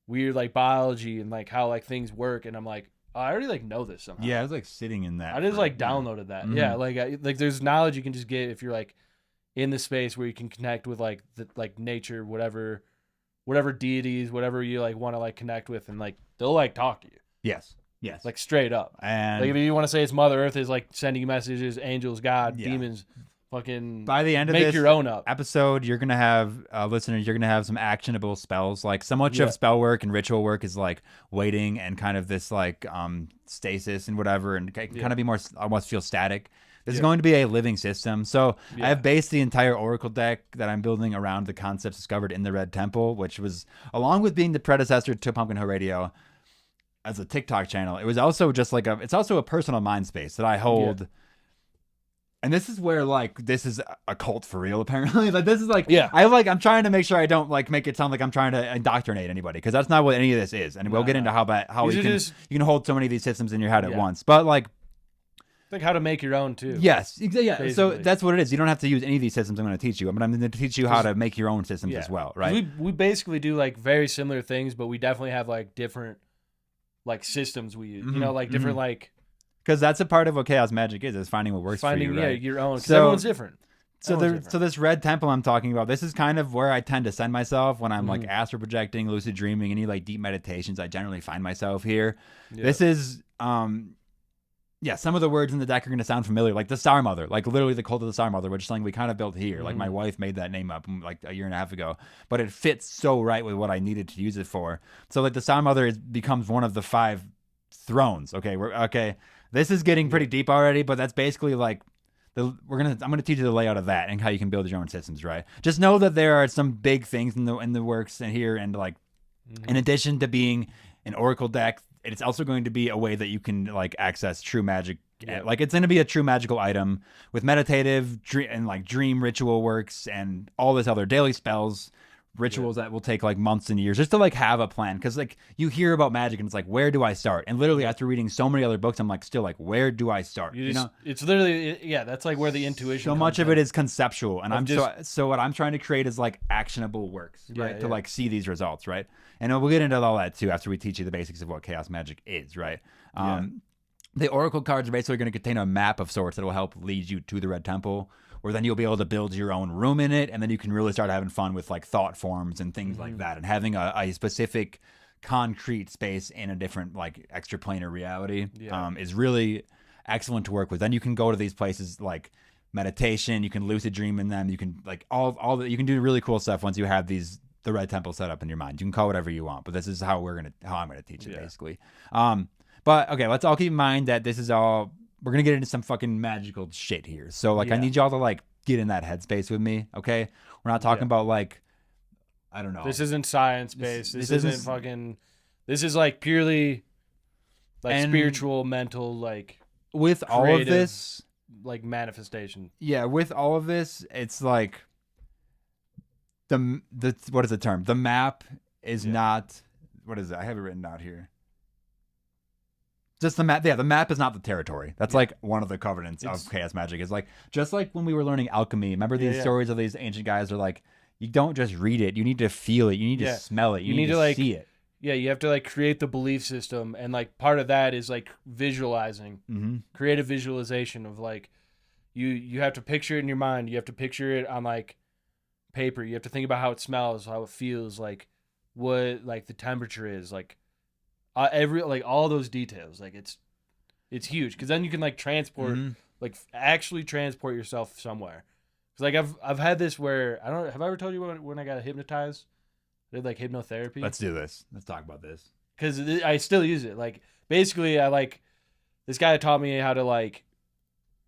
weird like biology and like how like things work, and I'm like, oh, I already like know this somehow. Yeah, I was like sitting in that. I just like downloaded that. Yeah, like there's knowledge you can just get if you're like in the space where you can connect with like the like nature, whatever deities, whatever you like want to like connect with, and like they'll like talk to you. Yes, like straight up. And like if you want to say it's Mother Earth is like sending you messages, angels, God, demons. Fucking by the end of make this your own up episode, you're gonna have listeners. You're gonna have some actionable spells. Like so much of spell work and ritual work is like waiting and kind of this like stasis and whatever, and kind of be more almost feel static. This is going to be a living system. So I have based the entire Oracle deck that I'm building around the concepts discovered in the Red Temple, which was along with being the predecessor to Pumpkinhillradio as a TikTok channel. It was also just like it's also a personal mind space that I hold. And this is where like this is a cult for real, apparently. Like this is like I'm trying to make sure I don't like make it sound like I'm trying to indoctrinate anybody, because that's not what any of this is. And we'll get into how you can hold so many of these systems in your head at once. But like think how to make your own too. Yes, yeah. So that's what it is. You don't have to use any of these systems I'm going to teach you, but I'm going to teach you how to make your own systems as well, right? We basically do like very similar things, but we definitely have like different like systems we use. You know, like different like. Because that's a part of what Chaos Magick is finding what works for you, right? Your own. Because everyone's different. So this Red Temple I'm talking about, this is kind of where I tend to send myself when I'm like astral projecting, lucid dreaming, any like deep meditations. I generally find myself here. This is some of the words in the deck are going to sound familiar, like the Star Mother, like literally the cult of the Star Mother, which is something we kind of built here. Like my wife made that name up like a year and a half ago, but it fits so right with what I needed to use it for. So like the Star Mother becomes one of the 5 thrones. Okay, this is getting pretty deep already, but that's basically like I'm gonna teach you the layout of that and how you can build your own systems, right? Just know that there are some big things in the works and here, and like in addition to being an Oracle deck, it's also going to be a way that you can like access true magic. Like it's going to be a true magical item with meditative and like dream ritual works and all this other daily spells, rituals that will take like months and years just to like have a plan. Because like you hear about magic and it's like, where do I start? And literally after reading so many other books, I'm like, still like, where do I start? You know, it's literally that's like where the intuition. So much of it is conceptual, and so what I'm trying to create is like actionable works, right? To like see these results, right? And we'll get into all that too after we teach you the basics of what Chaos Magic is, right? The Oracle cards are basically going to contain a map of sorts that will help lead you to the Red Temple, where then you'll be able to build your own room in it, and then you can really start having fun with like thought forms and things like that, and having a specific concrete space in a different like extraplanar reality is really excellent to work with. Then you can go to these places like meditation, you can lucid dream in them, you can like you can do really cool stuff once you have the Red Temple set up in your mind. You can call whatever you want, but this is how I'm gonna teach it basically. But okay, let's all keep in mind that this is all. We're going to get into some fucking magical shit here. So, like, I need y'all to, like, get in that headspace with me, okay? We're not talking about, like, I don't know. This isn't science-based. This isn't fucking... This is, like, purely, like, spiritual, mental, like... With creative, all of this... Like, manifestation. Yeah, with all of this, it's, like... What is the term? The map is not... What is it? I have it written out here. Just the map. Yeah, the map is not the territory. That's like one of the covenants of Chaos Magic. Is like just like when we were learning alchemy. Remember these stories of these ancient guys are like, you don't just read it. You need to feel it. You need to smell it. You need to like see it. Yeah, you have to like create the belief system, and like part of that is like visualizing, create a visualization of like you have to picture it in your mind. You have to picture it on like paper. You have to think about how it smells, how it feels, like what like the temperature is, like. All those details, like it's huge because then you can like transport, like actually transport yourself somewhere. Cause like I've had this where have I ever told you when I got hypnotized? I did like hypnotherapy. Let's do this. Let's talk about this. Cause I still use it. Like basically, I like this guy taught me how to like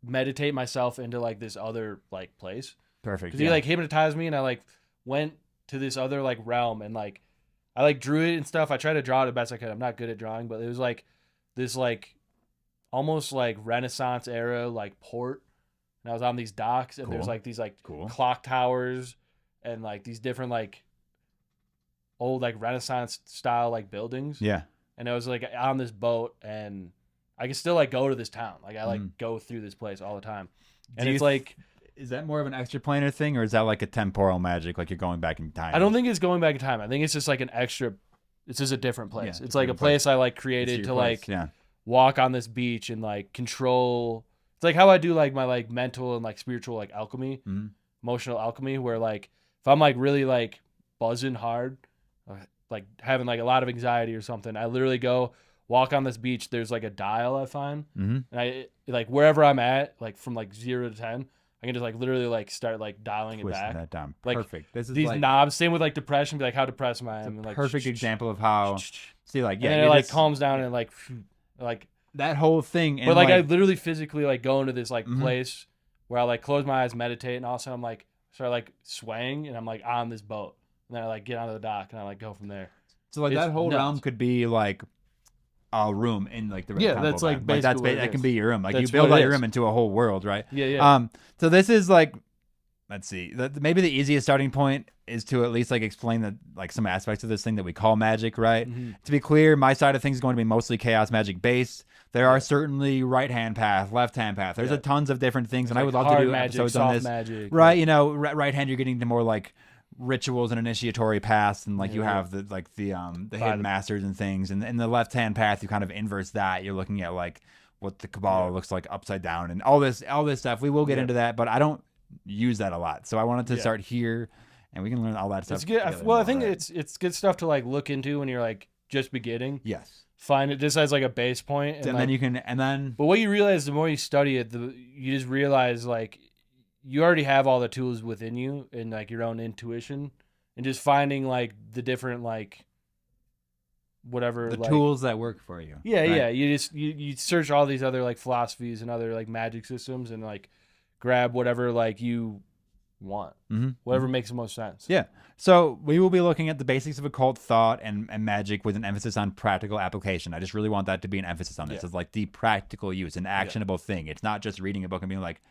meditate myself into like this other like place. Perfect. Cause he like hypnotized me, and I like went to this other like realm, and like. I like drew it and stuff. I tried to draw it the best I could. I'm not good at drawing, but it was like this like almost like Renaissance era like port. And I was on these docks, and there's like these like clock towers and like these different like old like Renaissance style like buildings. Yeah. And I was like on this boat, and I can still like go to this town. Like I like go through this place all the time. And it's like. Is that more of an extraplanar thing, or is that like a temporal magic, like you're going back in time? I don't think it's going back in time. I think it's just like an extra. It's just a different place. Yeah, it's like a place I like created to like walk on this beach and like control. It's like how I do like my like mental and like spiritual like alchemy, emotional alchemy, where like if I'm like really like buzzing hard, like having like a lot of anxiety or something, I literally go walk on this beach. There's like a dial I find, and I like wherever I'm at, like from like 0 to 10. I can just like literally like start like dialing it back. That down. Like, perfect. This is these like, knobs. Same with like depression. Be like, how depressed am I? And like perfect example of how. See, like and then it like calms down and like that whole thing. But like I literally physically like go into this like place where I like close my eyes, meditate, and all of a sudden I'm like start like swaying, and I'm like on this boat, and then I like get onto the dock and I like go from there. So like that whole realm could be like. A room in like the Red Temple. That's like basically that can be your room. Like that's you build out your room into a whole world, right? Yeah. So this is like, let's see. Maybe the easiest starting point is to at least like explain like some aspects of this thing that we call magic, right? To be clear, my side of things is going to be mostly Chaos Magic based. There are certainly right hand path, left hand path. There's a tons of different things, and I would love to do episodes on this. Magic, right? You know, right hand you're getting to more like rituals and initiatory paths, and like you have the hidden masters and things, and in the left hand path you kind of inverse that. You're looking at like what the Kabbalah looks like upside down and all this stuff. We will get into that, but I don't use that a lot, so I wanted to start here, and we can learn all that stuff. It's good. Well, I think it's good stuff to like look into when you're like just beginning. Yes. Find it just as like a base point, and then you can But what you realize the more you study it, you just realize like. You already have all the tools within you and like your own intuition, and just finding like the different like whatever the like, tools that work for you. Yeah, right? yeah. You just you search all these other like philosophies and other like magic systems, and like grab whatever like you want, whatever makes the most sense. Yeah. So we will be looking at the basics of occult thought and magic with an emphasis on practical application. I just really want that to be an emphasis on this. It's like the practical use, an actionable thing. It's not just reading a book and being like.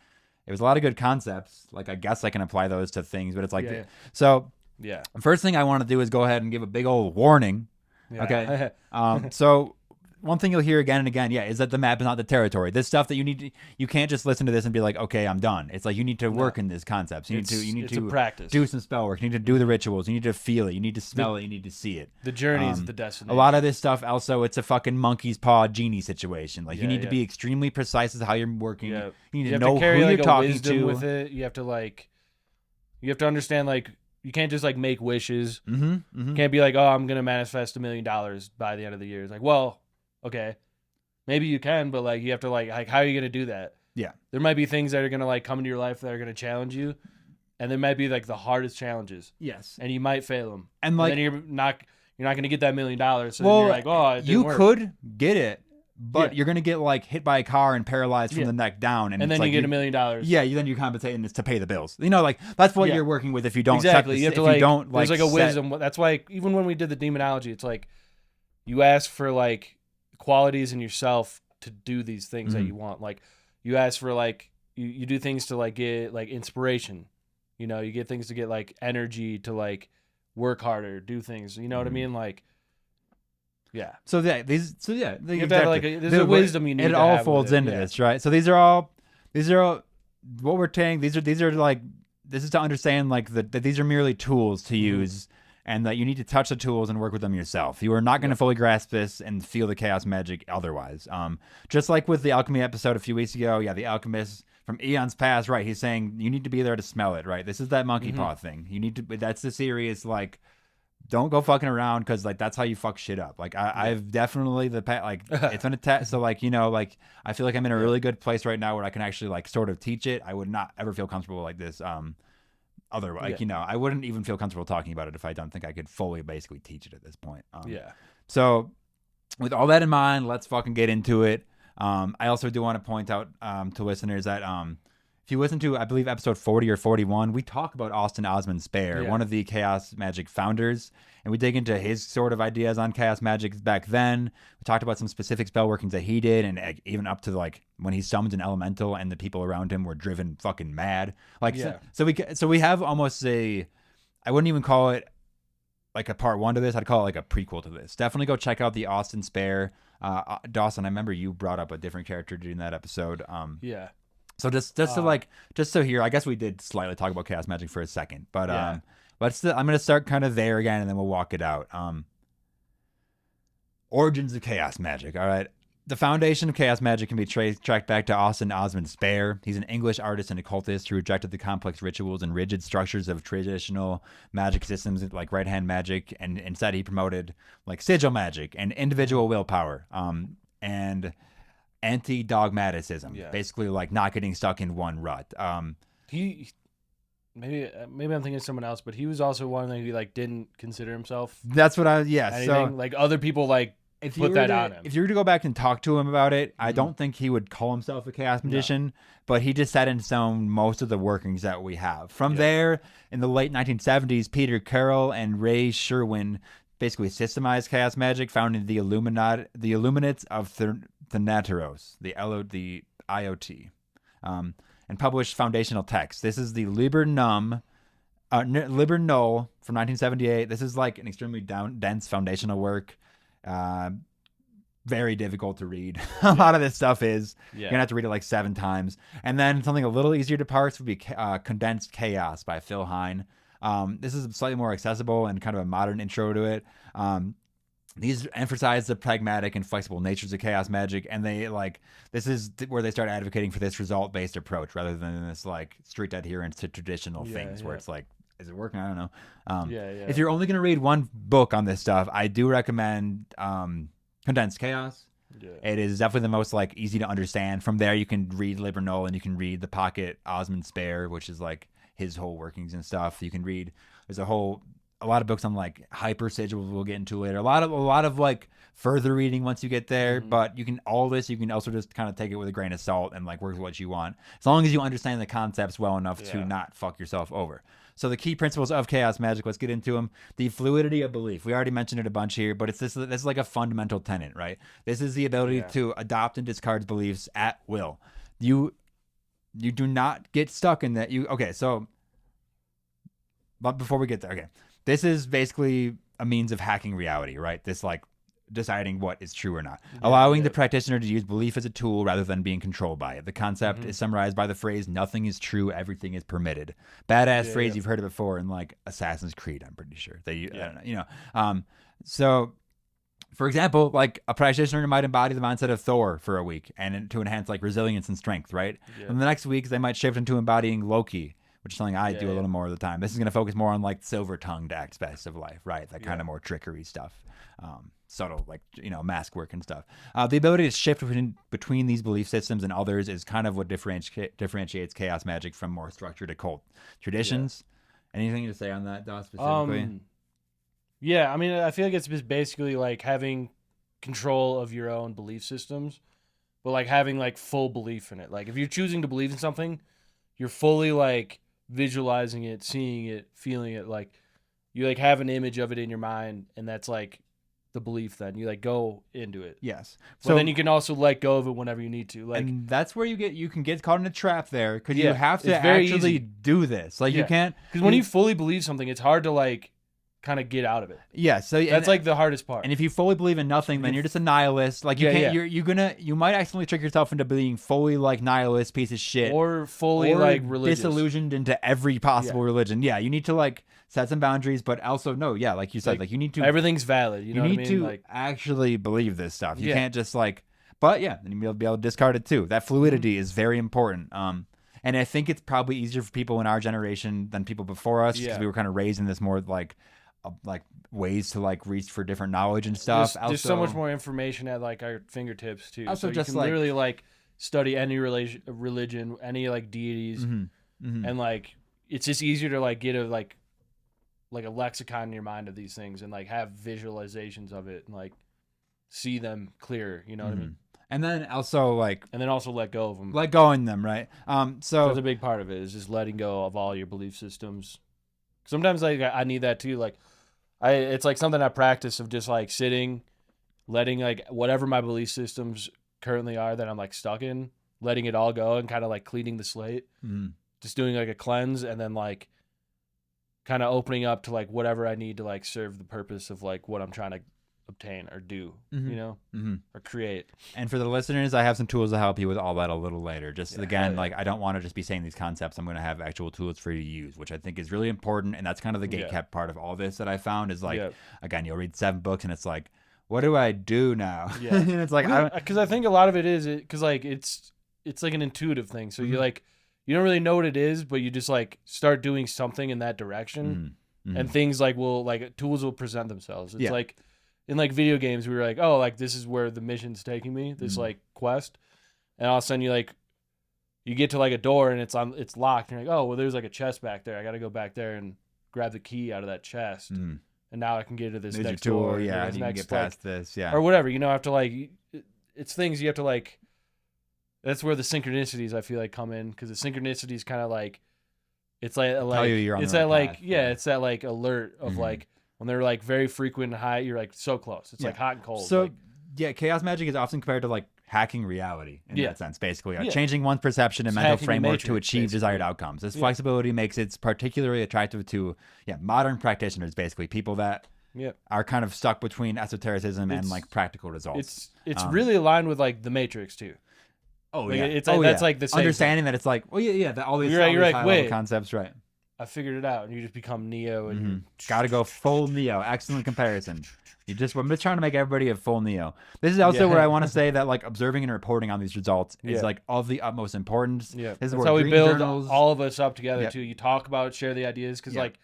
It was a lot of good concepts. Like, I guess I can apply those to things, but it's like, so Yeah. First thing I want to do is go ahead and give a big old warning. Yeah. Okay. So one thing you'll hear again and again, is that the map is not the territory. This stuff that you can't just listen to this and be like, okay, I'm done. It's like you need to work in these concepts. You need to practice. Do some spell work. You need to do the rituals. You need to feel it. You need to smell it. You need to see it. The journey is the destination. A lot of this stuff also, it's a fucking monkey's paw genie situation. Like you need to be extremely precise as how you're working. Yeah. You need to know carry, who like, you're talking wisdom to. with it. You have to understand, like, you can't just like make wishes. You can't be like, oh, I'm gonna manifest $1 million by the end of the year. It's like, well, okay, maybe you can, but like you have to like how are you gonna do that? Yeah, there might be things that are gonna like come into your life that are gonna challenge you, and there might be like the hardest challenges. Yes, and you might fail them, and like then you're not gonna get that $1 million. So then you're like, oh, it didn't work. Could get it. But you're gonna get like hit by a car and paralyzed from the neck down, and then like you get $1 million. Yeah, then you're compensating this to pay the bills. You know, like that's what you're working with if you don't. Exactly, you have to like. You don't, like, there's like a wisdom. That's why even when we did the demonology, it's like you ask for like qualities in yourself to do these things that you want. Like you ask for like you do things to like get like inspiration. You know, you get things to get like energy to like work harder, do things. You know what I mean? Like. Yeah. So there's a wisdom you need. It all folds into this, right? So these are all what we're saying. These are like this is to understand like that these are merely tools to use, and that you need to touch the tools and work with them yourself. You are not going to fully grasp this and feel the chaos magic otherwise. Just like with the alchemy episode a few weeks ago, the alchemist from eons past, right? He's saying you need to be there to smell it, right? This is that monkey paw thing. You need to. That's the serious like. Don't go fucking around because like that's how you fuck shit up. Like I've definitely it's been a test. So like like I feel like I'm in a really good place right now where I can actually like sort of teach it. I would not ever feel comfortable like this. Otherwise, I wouldn't even feel comfortable talking about it if I don't think I could fully basically teach it at this point. So with all that in mind, let's fucking get into it. I also do want to point out to listeners that if you listen to, I believe, episode 40 or 41, we talk about Austin Osman Spare, one of the Chaos Magic founders, and we dig into his sort of ideas on Chaos Magic back then. We talked about some specific spell workings that he did, and even up to like when he summoned an elemental and the people around him were driven fucking mad. Like, so we have almost I wouldn't even call it like a part one to this. I'd call it like a prequel to this. Definitely go check out the Austin Spare. Dawson, I remember you brought up a different character during that episode. So just so here, I guess we did slightly talk about Chaos Magic for a second, but I'm gonna start kind of there again, and then we'll walk it out. Origins of Chaos Magic. All right, the foundation of Chaos Magic can be tracked back to Austin Osman Spare. He's an English artist and occultist who rejected the complex rituals and rigid structures of traditional magic systems like right hand magic, and instead he promoted like sigil magic and individual willpower. And anti-dogmaticism, basically like not getting stuck in one rut. He maybe I'm thinking of someone else, but he was also one that he like didn't consider himself. That's what anything. So like other people like put that on him. If you were to go back and talk to him about it, I don't think he would call himself a chaos magician, but he just set in stone most of the workings that we have. From there, in the late 1970s, Peter Carroll and Ray Sherwin basically systemized chaos magic, founding the Illuminates of Thanateros, the IoT, and published foundational texts. This is the Liber Null from 1978. This is like an extremely dense foundational work. Very difficult to read. A lot of this stuff is. You're going to have to read it like 7 times. And then something a little easier to parse would be Condensed Chaos by Phil Hine. This is slightly more accessible and kind of a modern intro to it. These emphasize the pragmatic and flexible natures of chaos magic, and this is where they start advocating for this result-based approach rather than this like strict adherence to traditional things where it's like, is it working? I don't know. If you're only going to read one book on this stuff, I do recommend Condensed Chaos. It is definitely the most like easy to understand. From there, you can read Liber Null and you can read the Pocket Osman Spare, which is like his whole workings and stuff. You can read. There's a lot of books on like hyper-sigils. We'll get into later. A lot of like further reading once you get there. But you can also just kind of take it with a grain of salt and like work with what you want, as long as you understand the concepts well enough to not fuck yourself over. So the key principles of chaos magic, let's get into them. The fluidity of belief. We already mentioned it a bunch here, but this is like a fundamental tenet, right? This is the ability to adopt and discard beliefs at will. You do not get stuck in that. But before we get there, this is basically a means of hacking reality, right? This like deciding what is true or not, allowing the practitioner to use belief as a tool rather than being controlled by it. The concept is summarized by the phrase, nothing is true, everything is permitted. Badass phrase, you've heard it before in like Assassin's Creed, I'm pretty sure. I don't know, you know. So for example, like a practitioner might embody the mindset of Thor for a week and to enhance like resilience and strength, right? And the next week they might shift into embodying Loki, which is something I do a little more of the time. This is going to focus more on like silver-tongued aspects of life, right? That kind of more trickery stuff. Subtle, like, you know, mask work and stuff. The ability to shift between these belief systems and others is kind of what differentiates Chaos Magic from more structured occult traditions. Anything to say on that, Dawes, specifically? Yeah, I mean, I feel like it's just basically like having control of your own belief systems, but like having like full belief in it. Like if you're choosing to believe in something, you're fully like visualizing it, seeing it, feeling it. Like you like have an image of it in your mind, and that's like the belief. Then you like go into it. Yes. So then you can also let go of it whenever you need to. Like, and that's where you can get caught in a trap there, because you Yeah, have to it's very actually easy. do this. Like you can't, because when you fully believe something, it's hard to like kind of get out of it. Yeah, so That's like the hardest part. And if you fully believe in nothing, then you're just a nihilist. Like you can't. You might accidentally trick yourself into being fully like nihilist piece of shit, or fully like religious, disillusioned into every possible religion. Yeah, you need to like set some boundaries, but also no, yeah, like you said, like you need to. Everything's valid. You know need what I mean? to Like actually believe this stuff. You can't just like. But yeah, then you'll be able to discard it too. That fluidity is very important. And I think it's probably easier for people in our generation than people before us, because we were kind of raised in this more like ways to like reach for different knowledge and stuff. There's so much more information at like our fingertips too. Also, so just you can like, literally like study any religion, any like deities, and like it's just easier to like get a like a lexicon in your mind of these things and like have visualizations of it and like see them clear. You know what I mean? And then also like, also let go of them. Let go in them, right? So that's a big part of it, is just letting go of all your belief systems. Sometimes like I need that too. Like it's like something I practice of just like sitting, letting like whatever my belief systems currently are that I'm like stuck in, letting it all go and kind of like cleaning the slate, just doing like a cleanse, and then like kind of opening up to like whatever I need to like serve the purpose of like what I'm trying to obtain or do, you know, or create. And for the listeners, I have some tools to help you with all that a little later. Just again, like I don't want to just be saying these concepts. I'm going to have actual tools for you to use, which I think is really important. And that's kind of the gatekept part of all this that I found is like, again, you'll read 7 books and it's like, what do I do now? Yeah. And it's like, because I think a lot of it is because like it's like an intuitive thing. So you like, you don't really know what it is, but you just like start doing something in that direction, and things like tools will present themselves. It's like in like video games, we were like, oh, like this is where the mission's taking me, this like quest, and all of a sudden you get to like a door and it's locked, and you're like, oh, well, there's like a chest back there. I got to go back there and grab the key out of that chest, and now I can get to this next door. Yeah, and you can get past this, or whatever. You know, have to like, it's things you have to like. That's where the synchronicities I feel like come in, because the synchronicities kind of like, it's like tell you you're on it's the that right like path, it's that like alert of like when they're like very frequent and high, you're like so close. It's like hot and cold. So like, Chaos Magic is often compared to like hacking reality in that sense, basically, changing one's perception and mental framework to achieve desired outcomes. This flexibility makes it particularly attractive to modern practitioners, basically people that are kind of stuck between esotericism and like practical results. It's really aligned with like the Matrix too. Oh like, yeah, it's like, that's like the same understanding thing. that it's like, all these, you're all right, these like, high-level concepts, right? I figured it out, and you just become Neo, and got to go full Neo. Excellent I'm just trying to make everybody a full Neo. This is also where I want to say that like observing and reporting on these results is like of the utmost importance. Yeah, this is that's where how we build journals, all of us up together too. You talk about, share the ideas, because like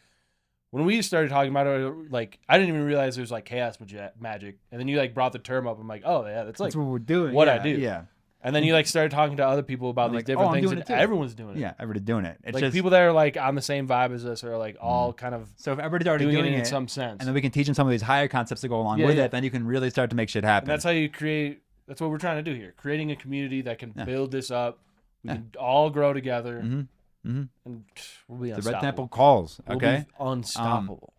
when we started talking about it, like I didn't even realize there was like Chaos Magic, and then you like brought the term up. I'm like, oh yeah, that's like what we're doing. What I do. Yeah. And then you like started talking to other people about these different things, and everyone's doing it. Yeah, everybody's doing it. It's like just people that are like on the same vibe as us are like all kind of. So if everybody's already doing it in some sense, and then we can teach them some of these higher concepts to go along with it, then you can really start to make shit happen. And that's how you create. That's what we're trying to do here: creating a community that can build this up. We can all grow together, and we'll be unstoppable. The Red Temple calls. Okay, we'll be unstoppable.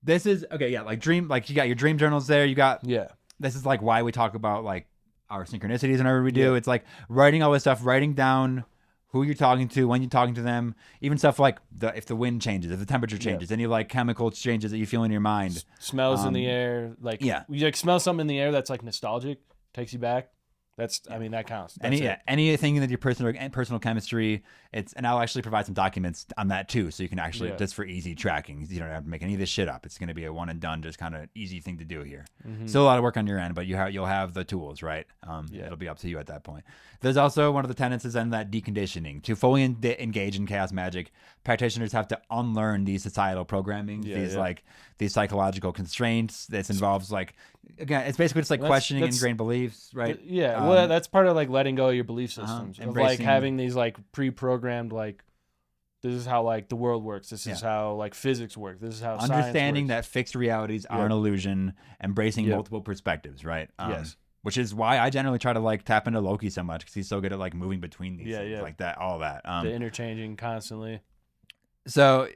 This is like you got your dream journals there. You got This is like why we talk about like our synchronicities and whatever we do. It's like writing all this stuff, writing down who you're talking to, when you're talking to them, even stuff like if the wind changes, if the temperature changes, any like chemical changes that you feel in your mind. Smells in the air. Like, you like smell something in the air that's like nostalgic, takes you back. That counts. Anything that your personal chemistry, and I'll actually provide some documents on that too, so you can actually just for easy tracking. You don't have to make any of this shit up. It's going to be a one and done, just kind of easy thing to do here. Still a lot of work on your end, but you'll have the tools, right? It'll be up to you at that point. There's also one of the tenets is in that deconditioning. To fully engage in chaos magic, practitioners have to unlearn these societal programming, these psychological constraints. This involves again, it's basically just questioning ingrained beliefs, right? Well, that's part of letting go of your belief systems, of having these pre-programmed this is how the world works. This is how physics work. This is how understanding science works. that fixed realities are an illusion, embracing multiple perspectives, right? Yes. Which is why I generally try to tap into Loki so much, because he's so good at moving between these things, like that, all that. The interchanging constantly. So,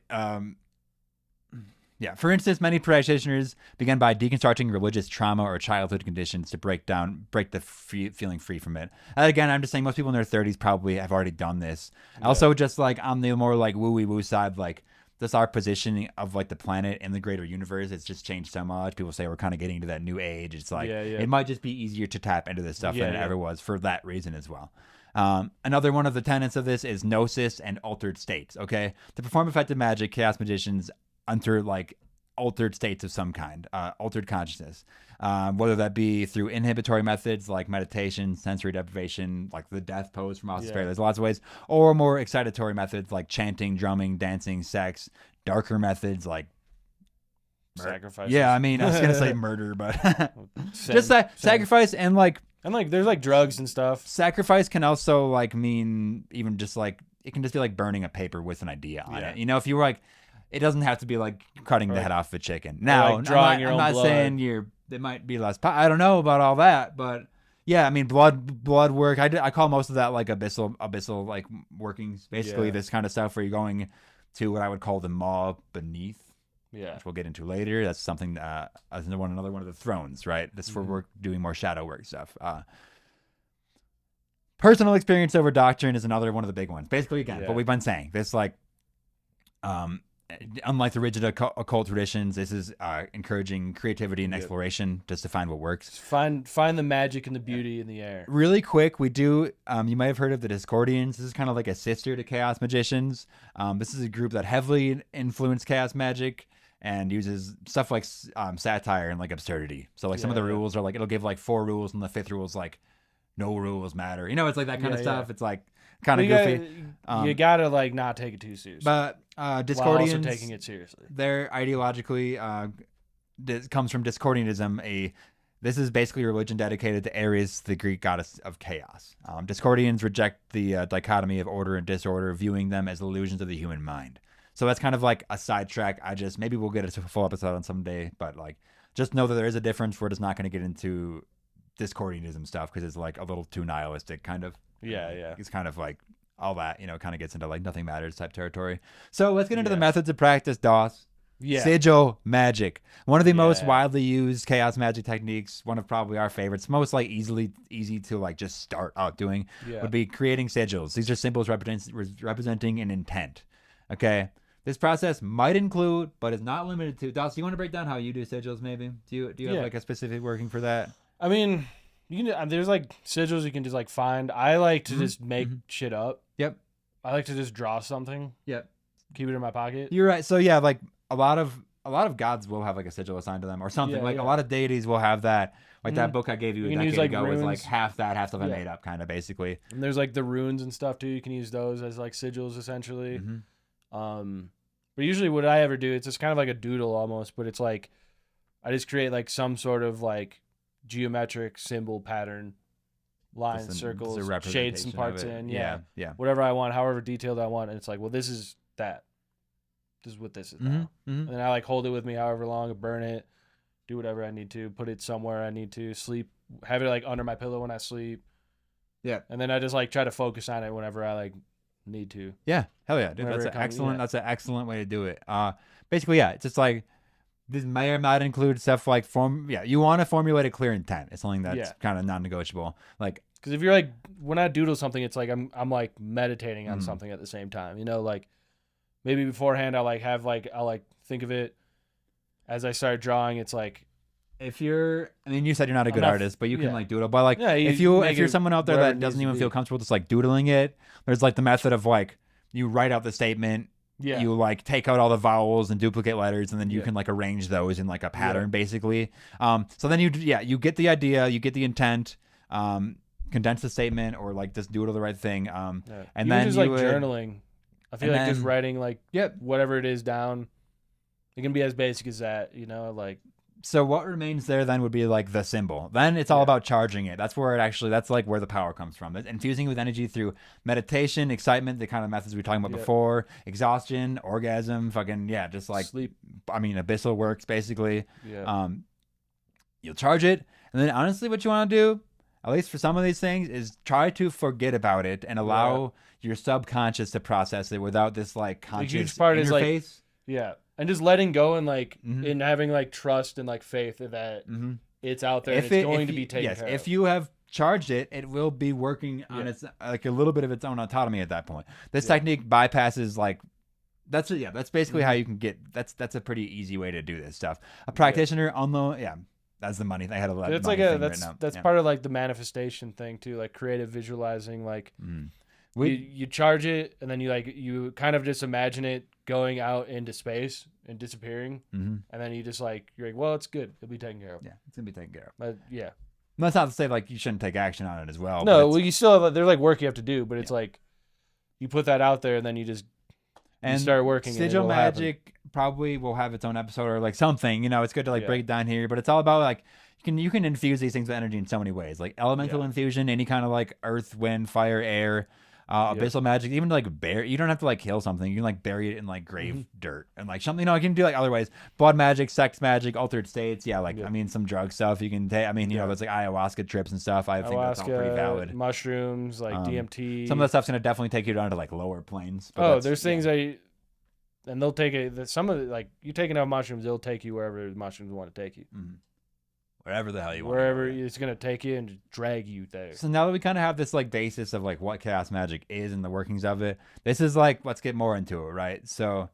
for instance, many practitioners begin by deconstructing religious trauma or childhood conditions to break the feeling free from it. And again, I'm just saying most people in their 30s probably have already done this. Also, just on the more woo-wee-woo side, just our positioning of the planet in the greater universe, it's just changed so much. People say we're kind of getting to that new age. It's it might just be easier to tap into this stuff than it ever was for that reason as well. Another one of the tenets of this is gnosis and altered states. Okay, to perform effective magic, chaos magicians enter altered states of some kind, altered consciousness, whether that be through inhibitory methods like meditation, sensory deprivation, like the death pose from Austin Spare. There's lots of ways, or more excitatory methods like chanting, drumming, dancing, sex, darker methods like sacrifice. Yeah, I mean, I was gonna say murder, but just sacrifice and there's drugs and stuff. Sacrifice can also mean even just it can just be burning a paper with an idea on it. If you were it doesn't have to be cutting the head off of a chicken. Now, drawing I'm not saying it might be less. I don't know about all that, but yeah, I mean, blood work. I call most of that abyssal workings. Basically, this kind of stuff where you're going to what I would call the maw beneath. Yeah, which we'll get into later. That's something. Another one of the thrones, right? This for work doing more shadow work stuff. Personal experience over doctrine is another one of the big ones. Basically, again, what we've been saying. This unlike the rigid occult traditions, this is encouraging creativity and exploration just to find what works. Find the magic and the beauty in the air. Really quick, we do, you might have heard of the Discordians. This is kind of like a sister to Chaos Magicians. This is a group that heavily influenced Chaos Magic and uses stuff like satire and absurdity. So some of the rules are it'll give 4 rules, and the 5th rule is no rules matter. It's that kind of stuff. It's kind of goofy. You gotta not take it too seriously. But Discordians, while also taking it seriously. They're ideologically comes from Discordianism. This is basically a religion dedicated to Ares, the Greek goddess of chaos. Discordians reject the dichotomy of order and disorder, viewing them as illusions of the human mind. So that's kind of a sidetrack. Maybe we'll get a full episode on someday, but just know that there is a difference. We're just not going to get into Discordianism stuff because it's a little too nihilistic, kind of. Yeah. It's kind of all that, kind of gets into nothing matters type territory. So let's get into the methods of practice, Doss. Yeah. Sigil magic. One of the most widely used chaos magic techniques, one of probably our favorites, most easy to just start out doing, would be creating sigils. These are symbols representing an intent. Okay. This process might include, but is not limited to. Doss, do you want to break down how you do sigils maybe? Do you have a specific working for that? I mean, you can. There's sigils you can just find. I like to just make shit up. Yep. I like to just draw something. Yep. Keep it in my pocket. You're right. So yeah, a lot of gods will have a sigil assigned to them or something. A lot of deities will have that. That book I gave you a decade ago runes. Was half that, half stuff I made up, kind of basically. And there's the runes and stuff too. You can use those as sigils essentially. But usually what I ever do, it's just kind of a doodle almost, but it's I just create some sort of geometric symbol pattern, lines, circles, shade some parts in, yeah, whatever I want, however detailed I want, and it's well, this is that. This is what this is now. And then I hold it with me however long, burn it, do whatever I need to, put it somewhere I need to, sleep, have it under my pillow when I sleep. Yeah, and then I just try to focus on it whenever I need to. Yeah, hell yeah, dude. That's an excellent way to do it. Basically, it's just this may or not include stuff you want to formulate a clear intent. It's something that's kind of non-negotiable. Because if you're like, when I doodle something, it's like I'm like meditating on something at the same time. You know, like maybe beforehand I'll think of it as I start drawing. It's like, if you're, I mean, you said you're not a good artist, but you can like doodle. But like, Yeah, if you're someone out there that doesn't even feel comfortable just like doodling it, there's like the method of like you write out the statement. Yeah. You like take out all the vowels and duplicate letters, and then you can like arrange those in like a pattern, basically. So then you get the idea, you get the intent, condense the statement, or like just doodle the right thing. And even then just you like would, journaling. I feel like just writing like Yep. whatever it is down. It can be as basic as that, you know, like. So what remains there then would be like the symbol. Then it's all about charging it. That's where that's like where the power comes from. It's infusing it with energy through meditation, excitement, the kind of methods we were talking about before, exhaustion, orgasm, just like sleep. I mean, abyssal works basically. Yeah. You'll charge it, and then honestly, what you want to do, at least for some of these things, is try to forget about it and allow your subconscious to process it without this like conscious huge part interface. is like, yeah. And just letting go and like and having like trust and like faith that it's out there and it's going to be taken care of. If you have charged it, it will be working on its like a little bit of its own autonomy at that point. This technique bypasses like that's basically how you can get that's a pretty easy way to do this stuff. A practitioner that's the money. I had a lot. It's like that's part of like the manifestation thing too, like creative visualizing. Like you charge it and then you kind of just imagine it going out into space and disappearing, and then you're like, well, it's good. It'll be taken care of. Yeah, it's gonna be taken care of. But yeah, that's not to say like you shouldn't take action on it as well. No, well, you still have, there's like work you have to do, but it's like you put that out there and then you start working. Sigil Magick probably will have its own episode or like something. You know, it's good to like break it down here, but it's all about like you can infuse these things with energy in so many ways, like elemental infusion, any kind of like earth, wind, fire, air. Abyssal magic, even like bury. You don't have to like kill something. You can like bury it in like grave dirt and like something. You know, you can do like other ways. Blood magic, sex magic, altered states. Yeah, like I mean, some drug stuff you can take. I mean, you know, it's like ayahuasca trips and stuff. I think that's all pretty valid. Mushrooms, like DMT. Some of that stuff's gonna definitely take you down to like lower planes. But there's things and they'll take it. Some of the like you take enough mushrooms, they'll take you wherever the mushrooms want to take you. Wherever the hell you want. Wherever it's going to take you and just drag you there. So now that we kind of have this like basis of like what Chaos Magic is and the workings of it, this is like, let's get more into it, right? So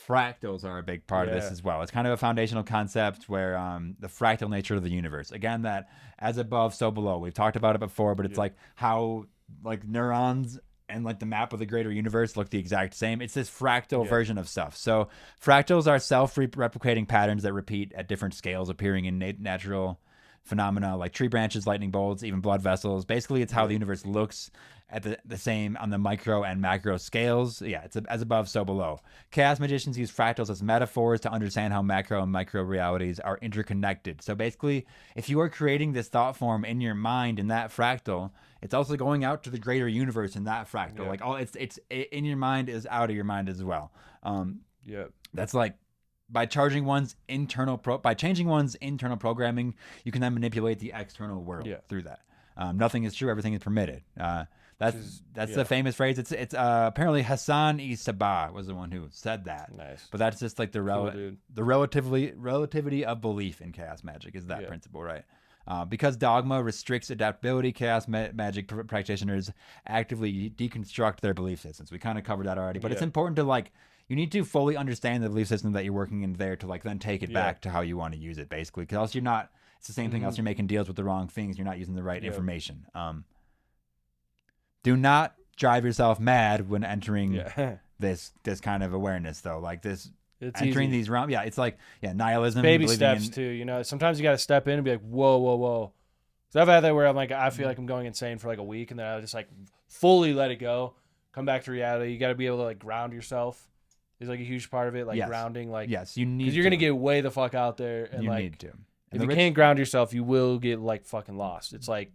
fractals are a big part of this as well. It's kind of a foundational concept where the fractal nature of the universe. Again, that as above, so below. We've talked about it before, but it's like how like neurons and like the map of the greater universe look the exact same. It's this fractal version of stuff. So fractals are self-replicating patterns that repeat at different scales, appearing in natural phenomena like tree branches, lightning bolts, even blood vessels. Basically, it's how the universe looks at the same on the micro and macro scales. Yeah, it's as above, so below. Chaos magicians use fractals as metaphors to understand how macro and micro realities are interconnected. So basically, if you are creating this thought form in your mind in that fractal, it's also going out to the greater universe in that fractal. Like all it's in your mind is out of your mind as well. That's like by changing one's internal programming, you can then manipulate the external world through that. Nothing is true, everything is permitted. That's the famous phrase. It's apparently Hassan-i Sabah was the one who said that. Nice. But that's just like the relativity of belief in Chaos Magic is that principle, right? Because dogma restricts adaptability, Chaos Magic practitioners actively deconstruct their belief systems. We kind of covered that already, but it's important to like, you need to fully understand the belief system that you're working in there to like then take it back to how you want to use it, basically. Because else you're not, it's the same thing, else you're making deals with the wrong things. You're not using the right information. Do not drive yourself mad when entering this kind of awareness, though. Like this. It's entering these realms, it's like nihilism. Baby steps too, you know. Sometimes you got to step in and be like, whoa. So I've had that where I'm like, I feel like I'm going insane for like a week, and then I just like fully let it go, come back to reality. You got to be able to like ground yourself. Is like a huge part of it, like grounding. Like you need because you're gonna get way the fuck out there, and you like need to. If you can't ground yourself, you will get like fucking lost. It's like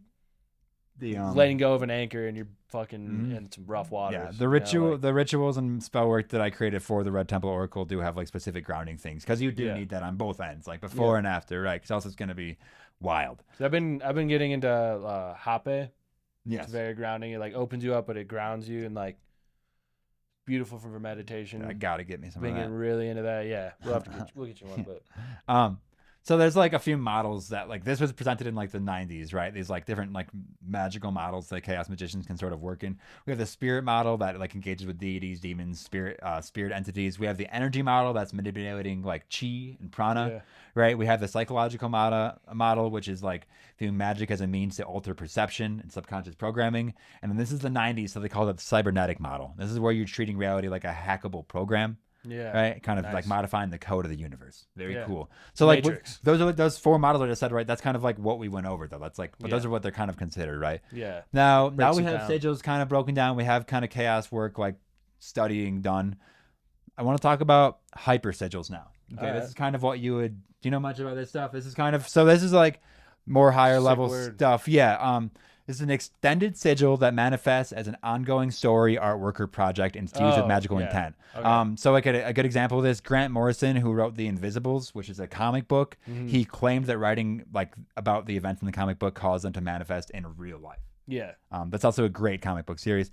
the letting go of an anchor and you're fucking in some rough waters. The rituals and spell work that I created for the Red Temple Oracle do have like specific grounding things because you do need that on both ends, like before and after, right? Because else it's gonna be wild. So I've been getting into Hape. Yes, it's very grounding. It like opens you up, but it grounds you and like beautiful for meditation. I gotta get me some. Been of that. getting really into that. Yeah, we'll get you one, but. So there's like a few models that like this was presented in like the 90s, right? These like different like magical models that chaos magicians can sort of work in. We have the spirit model that like engages with deities, demons, spirit entities. We have the energy model that's manipulating like chi and prana, right? We have the psychological model, which is like viewing magic as a means to alter perception and subconscious programming. And then this is the 90s, so they call it the cybernetic model. This is where you're treating reality like a hackable program. Yeah. Right. Kind of Nice. like modifying the code of the universe. Very cool. So like those 4 models I just said, right? That's kind of like what we went over though. That's like, but those are what they're kind of considered, right? Yeah. Now Breaks we it have down. sigils kind of broken down. We have kind of chaos work like studying done. I want to talk about hyper-sigils now. Okay. This is kind of what you would, do you know much about this stuff? This is kind of, so this is like more higher level stuff. Yeah. This is an extended sigil that manifests as an ongoing story, artwork, or project infused with magical intent. Okay. So like a good example of this, Grant Morrison, who wrote The Invisibles, which is a comic book, he claimed that writing like about the events in the comic book caused them to manifest in real life. Yeah. That's also a great comic book series.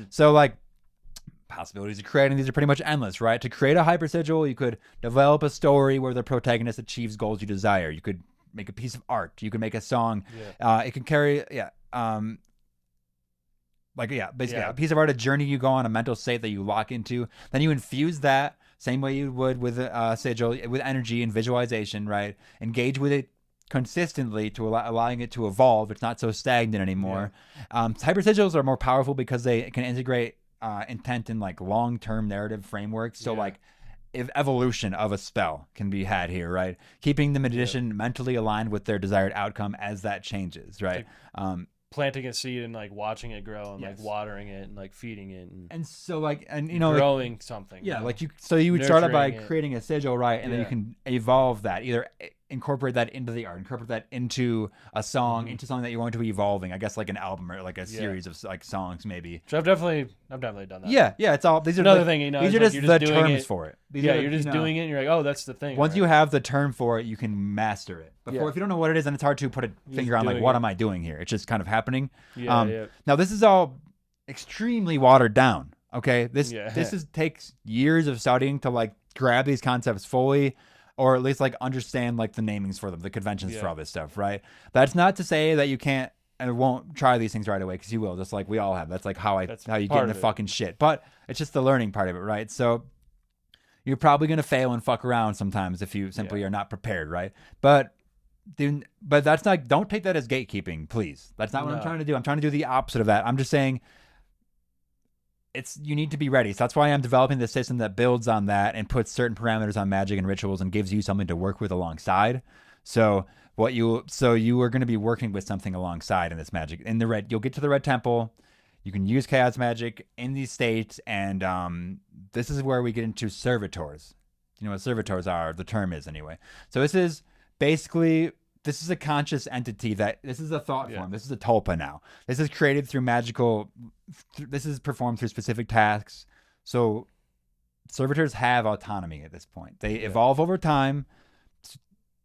So like possibilities of creating these are pretty much endless, right? To create a hyper sigil, you could develop a story where the protagonist achieves goals you desire. You could make a piece of art. You can make a song. It can carry, basically a piece of art, a journey you go on, a mental state that you lock into. Then you infuse that same way you would with a sigil, with energy and visualization, right? Engage with it consistently to allowing it to evolve. It's not so stagnant anymore. Hyper sigils are more powerful because they can integrate intent in like long-term narrative frameworks. So like if evolution of a spell can be had here, right? Keeping the magician mentally aligned with their desired outcome as that changes, right? Like planting a seed and like watching it grow and like watering it and like feeding it and so like, and you know, growing like, something. Like you would start out by Nurturing it. creating a sigil, right? And then you can evolve that, either incorporate that into the art, incorporate that into a song, into something that you want to be evolving. I guess like an album or like a series of like songs, maybe. So I've definitely done that. Yeah, it's all. These are another thing, you know. These are like just you're the doing terms it. for it. You're just doing it, and you're like, oh, that's the thing. Once you have the term for it, you can master it. Before, if you don't know what it is, then it's hard to put a finger on like, what am I doing here? It's just kind of happening. Now this is all extremely watered down. Okay, this takes years of studying to like grab these concepts fully, or at least like understand like the namings for them, the conventions for all this stuff, right? That's not to say that you can't and won't try these things right away, because you will, just like we all have. That's like how you get into fucking shit. But it's just the learning part of it, right? So you're probably gonna fail and fuck around sometimes if you simply are not prepared, right? But that's not. Don't take that as gatekeeping, please. That's not what I'm trying to do. I'm trying to do the opposite of that. I'm just saying you need to be ready. So that's why I'm developing this system that builds on that and puts certain parameters on magic and rituals and gives you something to work with alongside. So you are going to be working with something alongside in this magic. In the red, you'll get to the Red Temple. You can use Chaos Magick in these states, and this is where we get into servitors. You know what servitors are? The term is anyway. So this is basically. This is a conscious entity this is a thought form. This is a tulpa now. This is created through this is performed through specific tasks. So servitors have autonomy at this point. They evolve over time.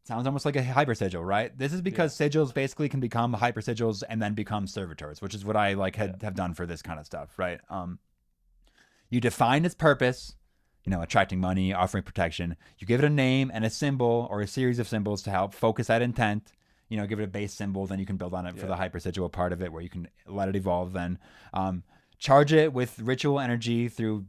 Sounds almost like a hyper sigil, right? This is because sigils basically can become hyper sigils and then become servitors, which is what I like have done for this kind of stuff, right? You define its purpose. You know, attracting money, offering protection. You give it a name and a symbol or a series of symbols to help focus that intent. You know, give it a base symbol, then you can build on it for the hyper sigil part of it, where you can let it evolve. Then charge it with ritual energy through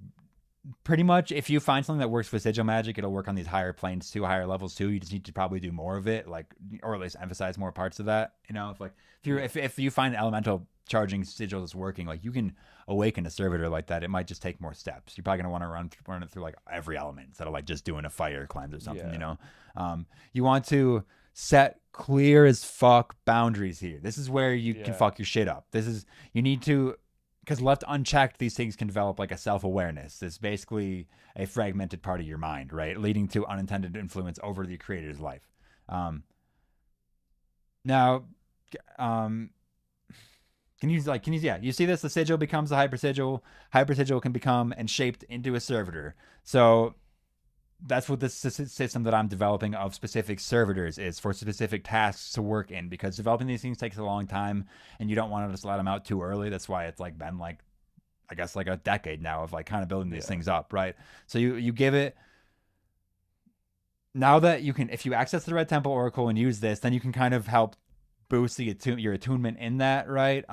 pretty much. If you find something that works for sigil magic, it'll work on these higher planes too, higher levels too. You just need to probably do more of it, like, or at least emphasize more parts of that. You know, if you find elemental charging sigils is working, like you can awaken a servitor like that. It might just take more steps. You're probably gonna want to run it through like every element instead of like just doing a fire cleanse or something. You know, you want to set clear as fuck boundaries here. This is where you can fuck your shit up. You need to, because left unchecked, these things can develop like a self-awareness. It's basically a fragmented part of your mind, right, leading to unintended influence over the creator's life. You see this? The sigil becomes a hyper sigil. Hyper sigil can become and shaped into a servitor. So that's what this system that I'm developing of specific servitors is, for specific tasks to work in, because developing these things takes a long time and you don't want to just let them out too early. That's why it's like been like, I guess like a decade now of like kind of building these things up, right? So you give it now that you can, if you access the Red Temple Oracle and use this, then you can kind of help boost your attunement in that, right?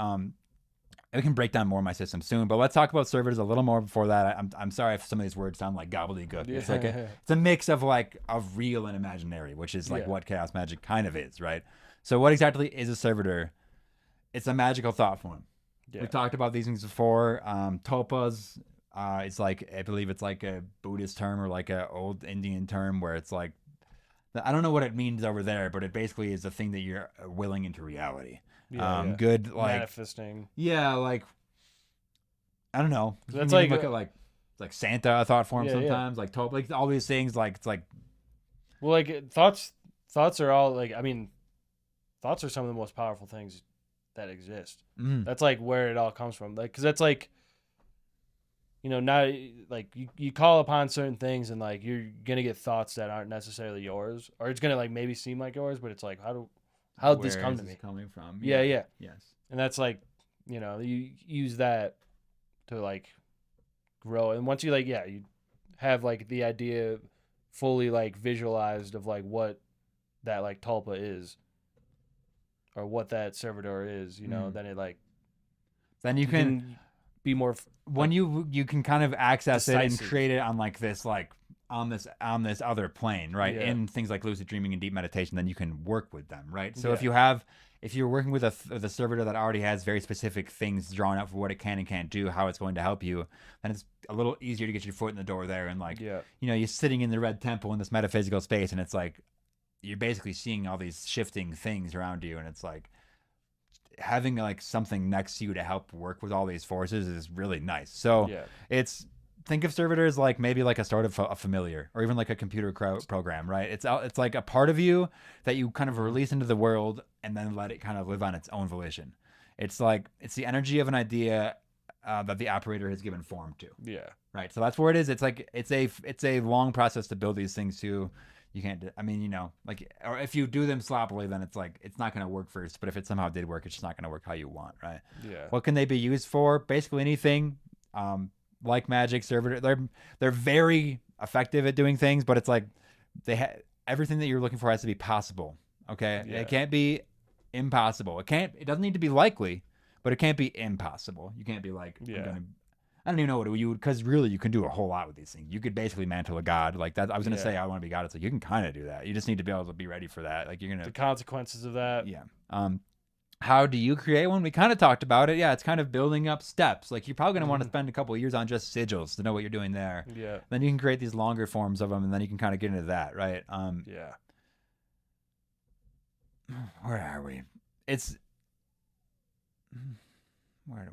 We can break down more of my system soon, but let's talk about servitors a little more before that. I'm sorry if some of these words sound like gobbledygook. Yeah. It's like it's a mix of like of real and imaginary, which is like what Chaos Magick kind of is, right? So what exactly is a servitor? It's a magical thought form. Yeah. We've talked about these things before. Tulpas, it's like, I believe it's like a Buddhist term or like a old Indian term where it's like, I don't know what it means over there, but it basically is a thing that you're willing into reality. Good, like manifesting. Yeah, like I don't know. That's you like look at like Santa, a thought form sometimes, like like all these things, like it's like. Well, like thoughts are all like, I mean, thoughts are some of the most powerful things that exist. That's like where it all comes from, like, because that's like, now like you call upon certain things and like you're gonna get thoughts that aren't necessarily yours, or it's gonna like maybe seem like yours, but it's like how did this come to me? Coming from? Yeah. Yes. And that's like, you use that to like grow, and once you like you have like the idea fully like visualized of like what that like tulpa is, or what that servitor is, then it like then you can be more when you can kind of access decisive. it and create it on like this like on this other plane, right? In things like lucid dreaming and deep meditation, then you can work with them, right? So if you're working with a servitor that already has very specific things drawn out for what it can and can't do, how it's going to help you, then it's a little easier to get your foot in the door there. And like, you're sitting in the Red Temple in this metaphysical space, and it's like you're basically seeing all these shifting things around you, and it's like having like something next to you to help work with all these forces is really nice. So think of servitors like maybe like a sort of a familiar, or even like a computer program, right? It's like a part of you that you kind of release into the world and then let it kind of live on its own volition. It's like it's the energy of an idea that the operator has given form to. Yeah. Right. So that's where it is. It's like it's a long process to build these things too. You can't. I mean, like, or if you do them sloppily, then it's like it's not going to work first. But if it somehow did work, it's just not going to work how you want, right? Yeah. What can they be used for? Basically anything. Like magic, servitor, they're very effective at doing things, but it's like everything that you're looking for has to be possible. Okay, it can't be impossible. It doesn't need to be likely, but it can't be impossible. You can't be like, I don't even know what you would, because really you can do a whole lot with these things. You could basically mantle a god like that. I was gonna say I want to be God. It's like you can kind of do that. You just need to be able to be ready for that. Like the consequences of that. Yeah. How do you create one? We kind of talked about it. Yeah, it's kind of building up steps. Like you're probably going to want to spend a couple of years on just sigils to know what you're doing there. Yeah. Then you can create these longer forms of them, and then you can kind of get into that, right? Yeah. Where are we? Where do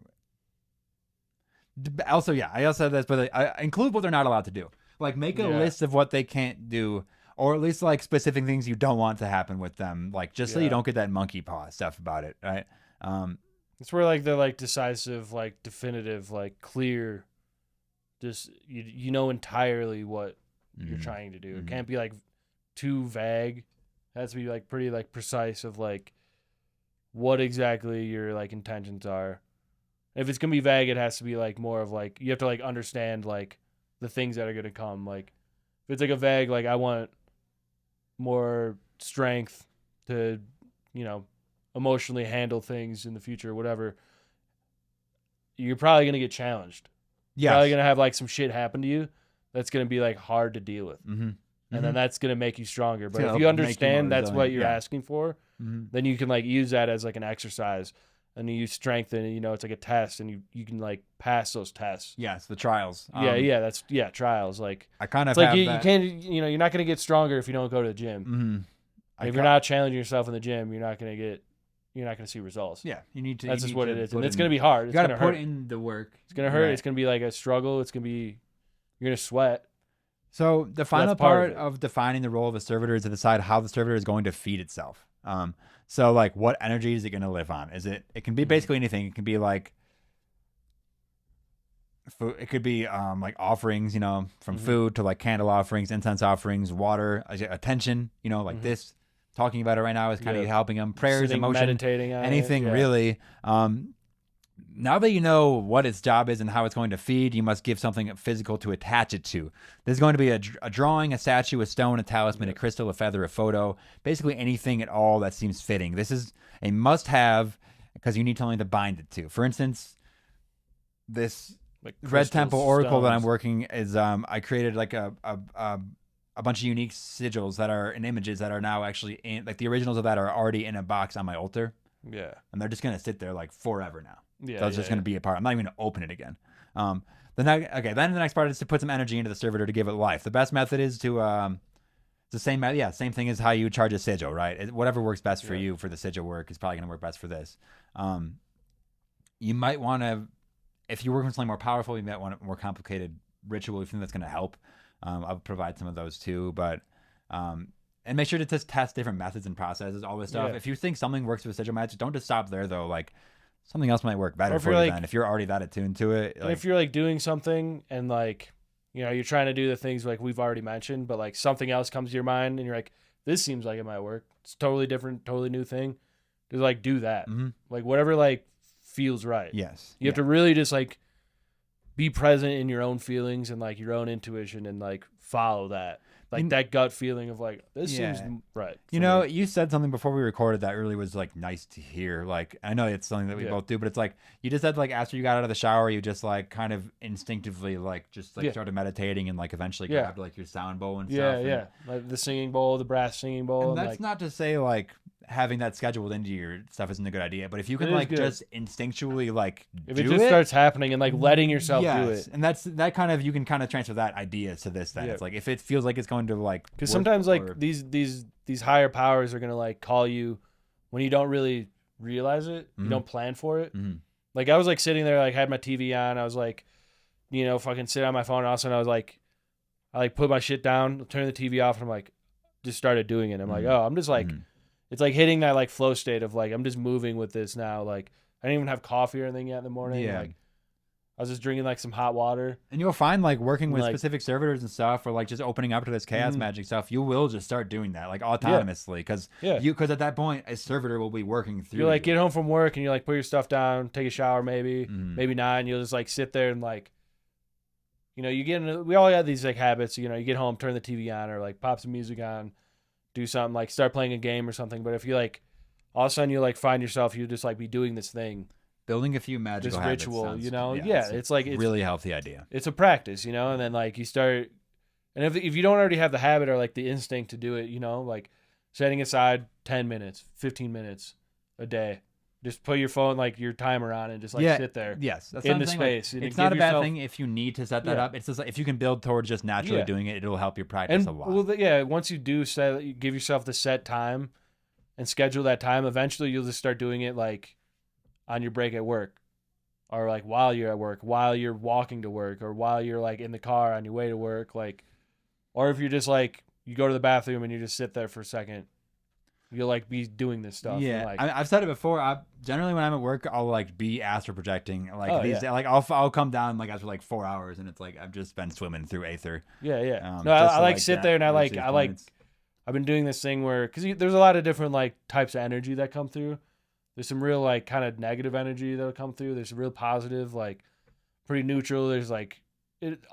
we? Also, I also said this, but I include what they're not allowed to do. Like make a list of what they can't do. Or at least like specific things you don't want to happen with them, like just so you don't get that monkey paw stuff about it, right? It's where like they're like decisive, like definitive, like clear. Just you know entirely what you're trying to do. It can't be like too vague. It has to be like pretty like precise of like what exactly your like intentions are. If it's gonna be vague, it has to be like more of like you have to like understand like the things that are gonna come. Like if it's like a vague like I want more strength to, emotionally handle things in the future, whatever, you're probably going to get challenged. You're probably going to have like some shit happen to you that's going to be like hard to deal with. And then that's going to make you stronger. But if you understand that's what you're asking for, then you can like use that as like an exercise. And you strengthen, it's like a test, and you can like pass those tests. Yes, the trials. That's trials. Like I kind of it's like have you that. can't, you're not going to get stronger if you don't go to the gym. If you're not challenging yourself in the gym, you're not going to see results. Yeah, you need to. That's just what it is, and it's in, going to be hard. You got to put in the work. It's going to hurt. Right. It's going to be like a struggle. It's going to be, you're going to sweat. So the final part of defining the role of a servitor is to decide how the servitor is going to feed itself. So like what energy is it going to live on? It can be basically anything. It can be like food. It could be like offerings, from food to like candle offerings, incense offerings, water, attention, like this. Talking about it right now is kind of helping them. Prayers, emotion, meditating on anything it, really. Now that you know what its job is and how it's going to feed, you must give something physical to attach it to. This is going to be a drawing, a statue, a stone, a talisman, a crystal, a feather, a photo, basically anything at all that seems fitting. This is a must-have because you need something to bind it to. For instance, this Like Red Temple crystals, Oracle that I'm stones. working is I created like a bunch of unique sigils that are in images that are now actually in, like the originals of that are already in a box on my altar, Yeah. and they're just gonna sit there like forever now. Yeah. So it's just gonna be a part. I'm not even gonna open it again. Then the next part is to put some energy into the servitor to give it life. The best method is to it's the same same thing as how you charge a sigil, right? Whatever works best for you for the sigil work is probably gonna work best for this. You might want to, if you're working with something more powerful, you might want a more complicated ritual. If you think that's gonna help, I'll provide some of those too. But and make sure to just test different methods and processes, all this stuff. Yeah. If you think something works with sigil magic, don't just stop there though. Like something else might work better if for you you're, like- then. If you're already that attuned to it, And if you're like doing something and like, you know, you're trying to do the things like we've already mentioned, but like something else comes to your mind and you're like, this seems like it might work. It's totally different, totally new thing. Just like do that. Mhm. Like whatever like feels right. yes, You have to really just like be present in your own feelings and like your own intuition and like follow that. Like that gut feeling of like, this seems right. You for know, me. you said something before we recorded that really was like nice to hear. Like, I know it's something that we both do, but it's like you just said like after you got out of the shower, you just like kind of instinctively like just like started meditating and like eventually grabbed like your sound bowl and stuff. Yeah. Like the singing bowl, the brass singing bowl. And that's like, not to say like having that scheduled into your stuff isn't a good idea, but if you can It is like good. just instinctually like if do it just starts happening and like letting yourself do it. and that kind of, you can kind of transfer that idea to this. Then it's like if it feels like it's going to like, Because work sometimes or- like these higher powers are gonna like call you when you don't really realize it. You don't plan for it. Mhm. Like I was like sitting there, like had my TV on. I was like, you know, fucking sit on my phone. And all of a sudden I was like, I like put my shit down, turn the TV off, and I'm like, just started doing it. I'm like, oh, I'm just like, it's like hitting that like flow state of like I'm just moving with this now. Like I didn't even have coffee or anything yet in the morning. Yeah. Like I was just drinking like some hot water. And you'll find like working with Like- specific servitors and stuff, or like just opening up to this chaos magic stuff, you will just start doing that like autonomously because because at that point a servitor will be working through. You like you. get home from work and you like put your stuff down, take a shower maybe not, and you'll just like sit there and like, you know, we all have these like habits. You know, you get home, turn the TV on or like pop some music on, do something like start playing a game or something. But if you like, all of a sudden you like find yourself, you just like be doing this thing, building a few magical this habits ritual, sounds- you know, it's like a really healthy idea. it's a practice, you know, and then like you start, and if you don't already have the habit or like the instinct to do it, you know, like setting aside 10 minutes, 15 minutes a day, just put your phone, like your timer on and just like sit there. Yes, that's in what I'm the saying, like, space. and it's give not a bad yourself- thing if you need to set that up. It's just like, if you can build towards just naturally doing it, it'll help your practice And a lot. well, once you do set, you give yourself the set time and schedule that time. Eventually, you'll just start doing it like on your break at work, or like while you're at work, while you're walking to work, or while you're like in the car on your way to work, like, or if you're just like you go to the bathroom and you just sit there for a second, you'll like be doing this stuff. Yeah, and, like, I've said it before. I generally when I'm at work, I'll like be astral projecting. Like Oh, these, yeah. like I'll come down like after like 4 hours, and it's like I've just been swimming through aether. yeah. Um, No, just I to, like sit there and I like points. I've been doing this thing where, because there's a lot of different like types of energy that come through. There's some real like kind of negative energy that'll come through. There's real positive, like pretty neutral. There's like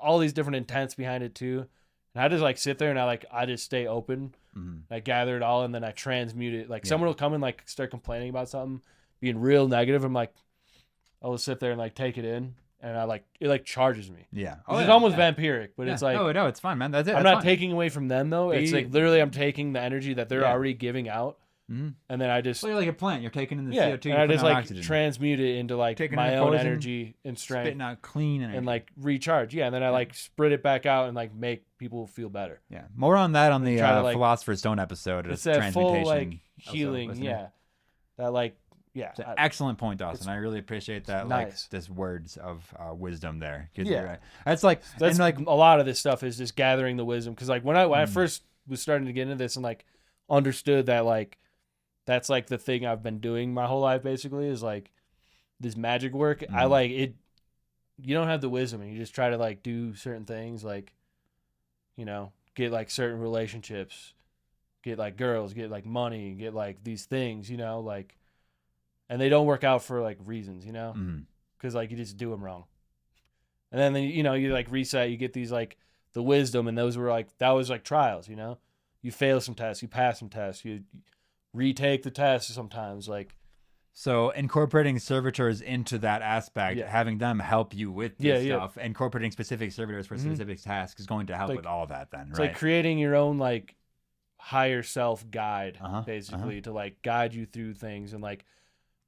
all these different intents behind it too. And I just like sit there and I just stay open. I gather it all and then I transmute it. Like someone will come and like start complaining about something, being real negative. I'm like, I'll just sit there and like take it in, and it like charges me. Yeah, It's almost vampiric, but it's like, oh no, it's fine, man. That's it. I'm That's not fine. taking away from them though. It's like literally I'm taking the energy that they're already giving out, and then I just Well, you're like a plant. You're taking in the CO2. and You're I putting just out like oxygen. transmute it into like Taking my in own poison, energy and strength, spitting out clean energy. and like recharge. Yeah, and then I like spread it back out and like make people feel better. Yeah, more on that on the try to, like- Philosopher's Stone episode. It's of that full transmutation. like Also, healing. listening. Yeah, that like It's an excellent point, Dawson. it's I really appreciate that. nice. Like this words of wisdom there. 'Cause Yeah. you're right. That's like that's and like a lot of this stuff is just gathering the wisdom. Because like when I first was starting to get into this and like understood that like that's like the thing I've been doing my whole life basically is like this magic work. I like it. You don't have the wisdom and you just try to like do certain things like, you know, get like certain relationships, get like girls, get like money, get like these things, you know, like, and they don't work out for like reasons, you know. because like you just do them wrong. And then you know you like reset. You get these like the wisdom, and those were like that was like trials. You know, you fail some tests, you pass some tests, you retake the test sometimes. Like So incorporating servitors into that aspect, having them help you with this stuff, incorporating specific servitors for specific tasks is going to help with all that then, it's right? like creating your own like higher self guide, basically, to like guide you through things. And like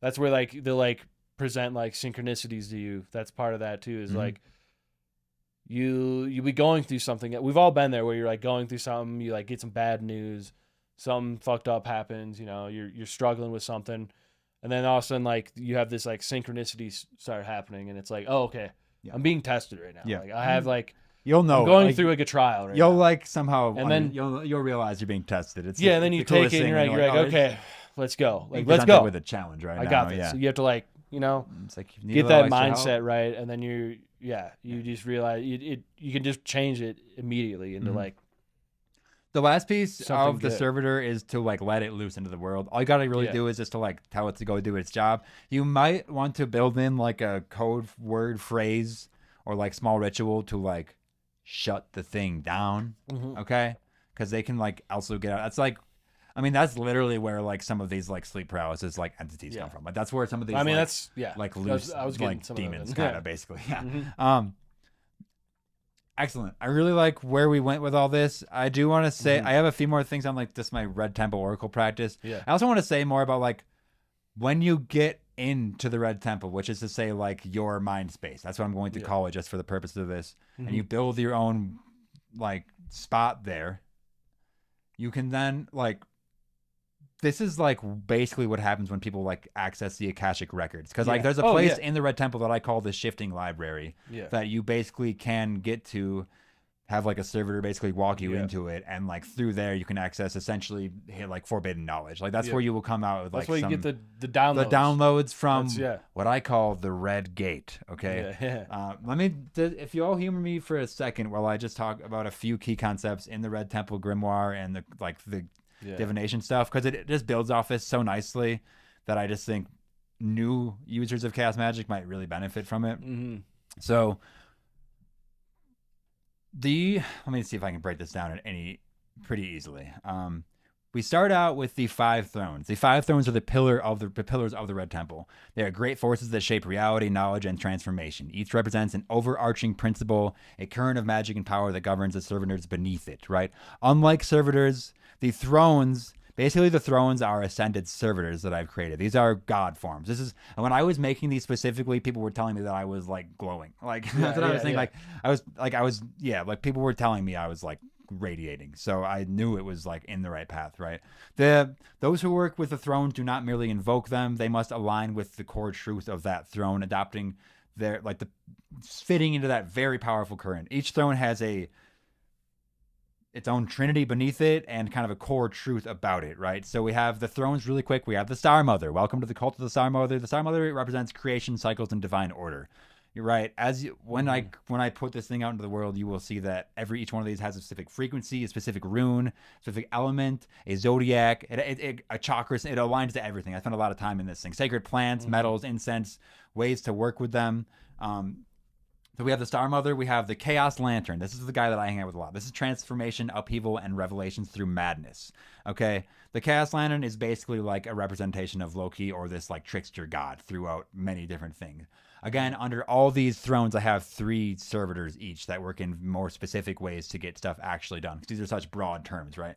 that's where like they'll like present like synchronicities to you. That's part of that too, is like you'll be going through something. We've all been there where you're like going through something, you like get some bad news, something fucked up happens, you know, you're struggling with something. And then all of a sudden, like, you have this, like, synchronicities start happening. And it's like, oh, okay, I'm being tested right now. Yeah. Like, I have, like, you'll know. I'm going like, through, like, a trial right You'll, now. like, somehow, and then you'll realize you're being tested. It's and then you take it and you're like, okay, let's go. Like, let's go. With a challenge right now. I got this. So you have to, like, you know, it's like you get that mindset right. And then you just realize you can just change it immediately into, like, the last piece of the good. servitor is to like let it loose into the world. All you gotta really do is just to like tell it to go do its job. You might want to build in like a code word phrase or like small ritual to like shut the thing down. Okay, because they can like also get out. That's like, I mean, that's literally where like some of these like sleep paralysis like entities come from. Like that's where some of these. I mean, like, that's like loose I was getting like some demons of kind of basically. Yeah. Excellent. I really like where we went with all this. I do want to say I have a few more things on like this my Red Temple Oracle practice. Yeah. I also want to say more about like when you get into the Red Temple, which is to say like your mind space. That's what I'm going to call it just for the purpose of this. And you build your own like spot there. You can then like this is like basically what happens when people like access the Akashic records. Because like there's a place in the Red Temple that I call the shifting library that you basically can get to have like a servitor basically walk you into it. And like through there you can access essentially like forbidden knowledge. Like that's where you will come out with like that's where some, you get the downloads. The downloads from what I call the Red Gate. Okay. Let me, if you all humor me for a second while I just talk about a few key concepts in the Red Temple Grimoire and the divination stuff, because it just builds off this so nicely that I just think new users of Chaos Magick might really benefit from it. So let me see if I can break this down pretty easily. We start out with the 5 thrones. The 5 thrones are the pillars of the Red Temple. They are great forces that shape reality, knowledge, and transformation. Each represents an overarching principle, a current of magic and power that governs the servitors beneath it, right? Unlike servitors, the thrones are ascended servitors that I've created. These are god forms. This is when I was making these specifically, people were telling me that I was like glowing. Like that's what I was saying. Like people were telling me I was like radiating. So I knew it was like in the right path, right? Those who work with the thrones do not merely invoke them. They must align with the core truth of that throne, adopting fitting into that very powerful current. Each throne has its own trinity beneath it and kind of a core truth about it, right? So we have the thrones really quick. We have the Star Mother. Welcome to the cult of the Star Mother. The Star Mother represents creation, cycles, and divine order. You're right. When I put this thing out into the world, you will see that each one of these has a specific frequency, a specific rune, a specific element, a zodiac, a chakra. It aligns to everything. I spent a lot of time in this thing. Sacred plants, metals, incense, ways to work with them. So we have the Star Mother. We have the Chaos Lantern. This is the guy that I hang out with a lot. This is transformation, upheaval, and revelations through madness. Okay? The Chaos Lantern is basically like a representation of Loki or this like trickster god throughout many different things. Again, under all these thrones, I have 3 servitors each that work in more specific ways to get stuff actually done. Because these are such broad terms, right?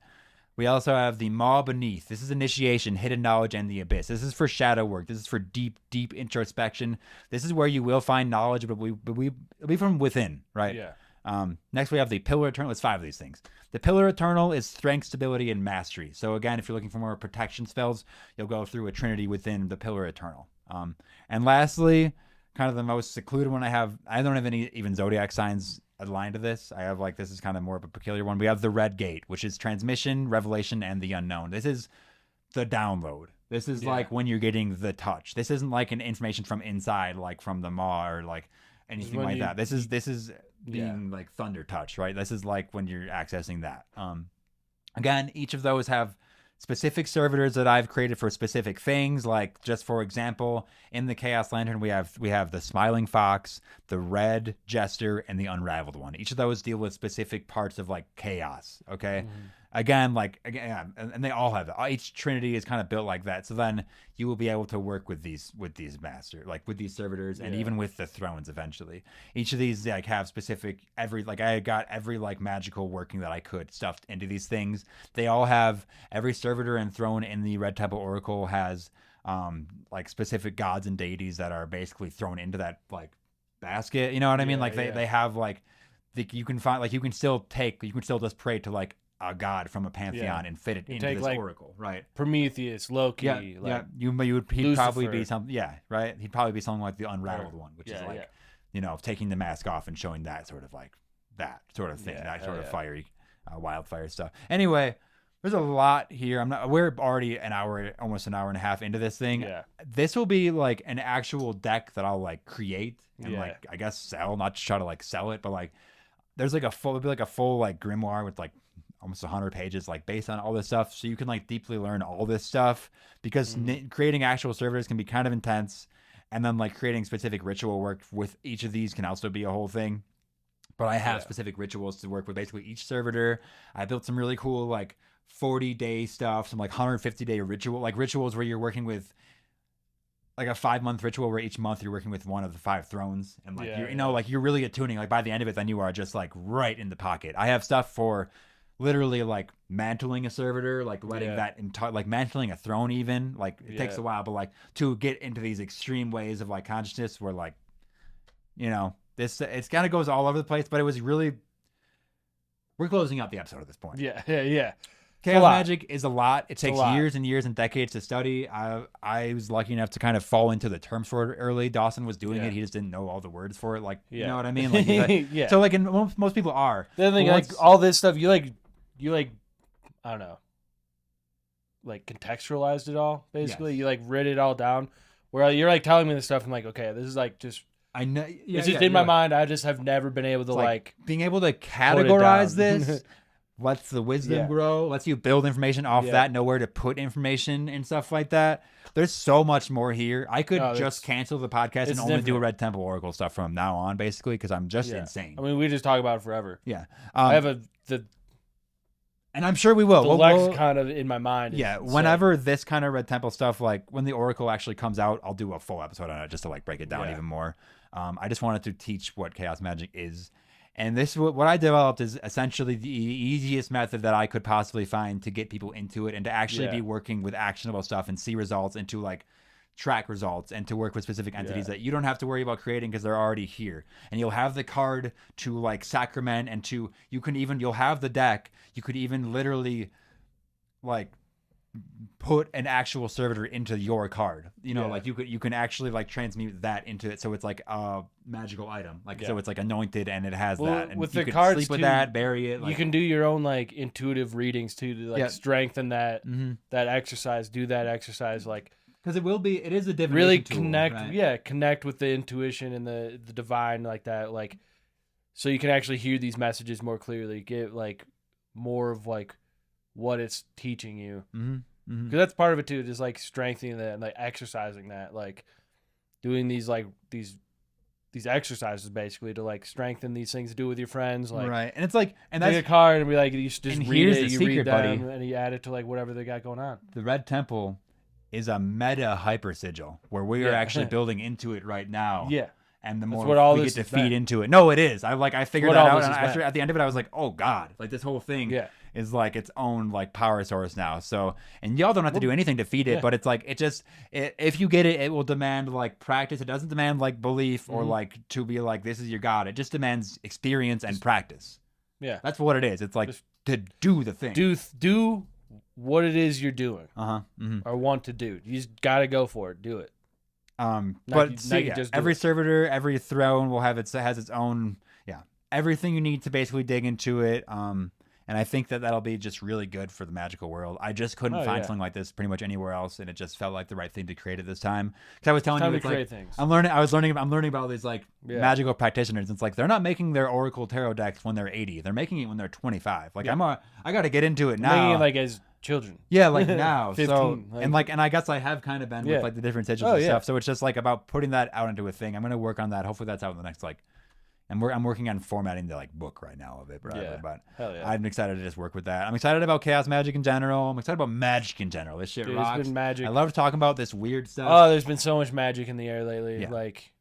We also have the Maw Beneath. This is initiation, hidden knowledge, and the abyss. This is for shadow work. This is for deep, deep introspection. This is where you will find knowledge, but it'll be from within, right? Yeah. Next, we have the Pillar Eternal. It's 5 of these things. The Pillar Eternal is strength, stability, and mastery. So again, if you're looking for more protection spells, you'll go through a trinity within the Pillar Eternal. And lastly, kind of the most secluded one I don't have any even zodiac signs aligned to this. I have this is kind of more of a peculiar one. We have the Red Gate, which is transmission, revelation, and the unknown. This is the download. This is like when you're getting the touch. This isn't like an information from inside, like from the maw or like anything like that. This is being like thunder touch, right? This is like when you're accessing that. Again, each of those have specific servitors that I've created for specific things. Like, just for example, in the Chaos Lantern, we have the Smiling Fox, the Red Jester, and the Unraveled one. Each of those deal with specific parts of like chaos. Okay. Again, and they all have that. Each Trinity is kind of built like that. So then you will be able to work with these master, like with these servitors, and even with the thrones eventually. Each of these like have specific I got every like magical working that I could stuffed into these things. They all have every servitor and throne in the Red Temple Oracle has like specific gods and deities that are basically thrown into that like basket. You know what I mean? Like they have like you can still just pray to like a god from a pantheon and fit it into this like oracle, right? Prometheus, Loki. He'd probably be something. Yeah, right. He'd probably be something like the Unraveled one, which is like taking the mask off and showing that sort of like that sort of thing, that sort of fiery, wildfire stuff. Anyway, there's a lot here. We're already almost an hour and a half into this thing. Yeah. This will be like an actual deck that I'll like create and like I guess sell, not to try to like sell it, but like there's like a full like grimoire with like almost 100 pages, like based on all this stuff. So you can like deeply learn all this stuff, because creating actual servitors can be kind of intense. And then like creating specific ritual work with each of these can also be a whole thing. But I have specific rituals to work with basically each servitor. I built some really cool like 40-day stuff, some like 150-day rituals where you're working with like a 5-month ritual where each month you're working with one of the 5 thrones. And like, like you're really attuning, like by the end of it, then you are just like right in the pocket. I have stuff for literally like mantling a servitor, like letting that entire, like mantling a throne even, like it takes a while, but like to get into these extreme ways of like consciousness where like, this, it's kind of goes all over the place, but it was really, we're closing out the episode at this point. Yeah. Chaos Magic is a lot. It takes years and years and decades to study. I was lucky enough to kind of fall into the terms for it early. Dawson was doing it. He just didn't know all the words for it. Like, you know what I mean? Like, So like, most people are. The other thing, like all this stuff, you I don't know, like contextualized it all, basically. You like writ it all down. Where you're like telling me this stuff, I'm like, okay, this is like just, I know. It's just in my mind. I just have never been able to like being able to categorize this. Lets the wisdom grow, lets you build information off that, know where to put information and stuff like that. There's so much more here. I could just cancel the podcast and only do a Red Temple Oracle stuff from now on, basically, because I'm just insane. I mean, we just talk about it forever. Yeah. I have and I'm sure we will. The lexicon of in my mind. Whenever this kind of Red Temple stuff, like when the Oracle actually comes out, I'll do a full episode on it just to like break it down even more. I just wanted to teach what Chaos Magic is. And this, what I developed is essentially the easiest method that I could possibly find to get people into it and to actually be working with actionable stuff and see results and to like track results and to work with specific entities that you don't have to worry about creating because they're already here. And you'll have the card to like sacrament and you'll have the deck. You could even literally like put an actual servitor into your card, like you can actually like transmute that into it, so it's like a magical item, like so it's like anointed and it has that, and with you the could cards sleep with that, bury it. You can do your own like intuitive readings too to like strengthen that that exercise. Do that exercise like because it is a divination really tool, connect, right? Connect with the intuition and the divine like that, like so you can actually hear these messages more clearly, get like more of like what it's teaching you. Because that's part of it too, just like strengthening that and like exercising that, like doing these like these exercises basically to like strengthen these things to do with your friends, like right. And it's like, and that's take a card and be like, you just read it, you read them, buddy. and you add it to like whatever they got going on. The Red Temple is a meta hyper-sigil where we are actually building into it right now. Yeah. And the more we get to feed into it. No, it is. I figured that out. And at the end of it, I was like, oh God, like this whole thing is like its own like power source now. So, and y'all don't have to do anything to feed it, but it's like, if you get it, it will demand like practice. It doesn't demand like belief or like to be like, this is your God. It just demands experience and practice. Yeah. That's what it is. It's like just to do the thing. Do what it is you're doing. Or want to do. You just got to go for it. Do it. Every servitor, every throne has its own, everything you need to basically dig into it. And I think that'll be just really good for the magical world. I just couldn't find something like this pretty much anywhere else, and it just felt like the right thing to create at this time. Because I was telling you, it's like, things. I'm learning about these like magical practitioners. It's like they're not making their Oracle tarot decks when they're 80. They're making it when they're 25. Like I got to get into it now. Making it like as children. Yeah, like now. 15, So like- and I guess I have kind of been Yeah. with like the different sigils Oh, and yeah. stuff. So it's just like about putting that out into a thing. I'm gonna work on that. Hopefully that's out in the next like. I'm working on formatting the like book right now of it, whatever. Yeah. But Hell yeah. I'm excited to just work with that. I'm excited about Chaos Magick in general. I'm excited about magic in general. This shit Dude, rocks. it's been magic. I love talking about this weird stuff. Oh, there's been so much magic in the air lately. Yeah. Like,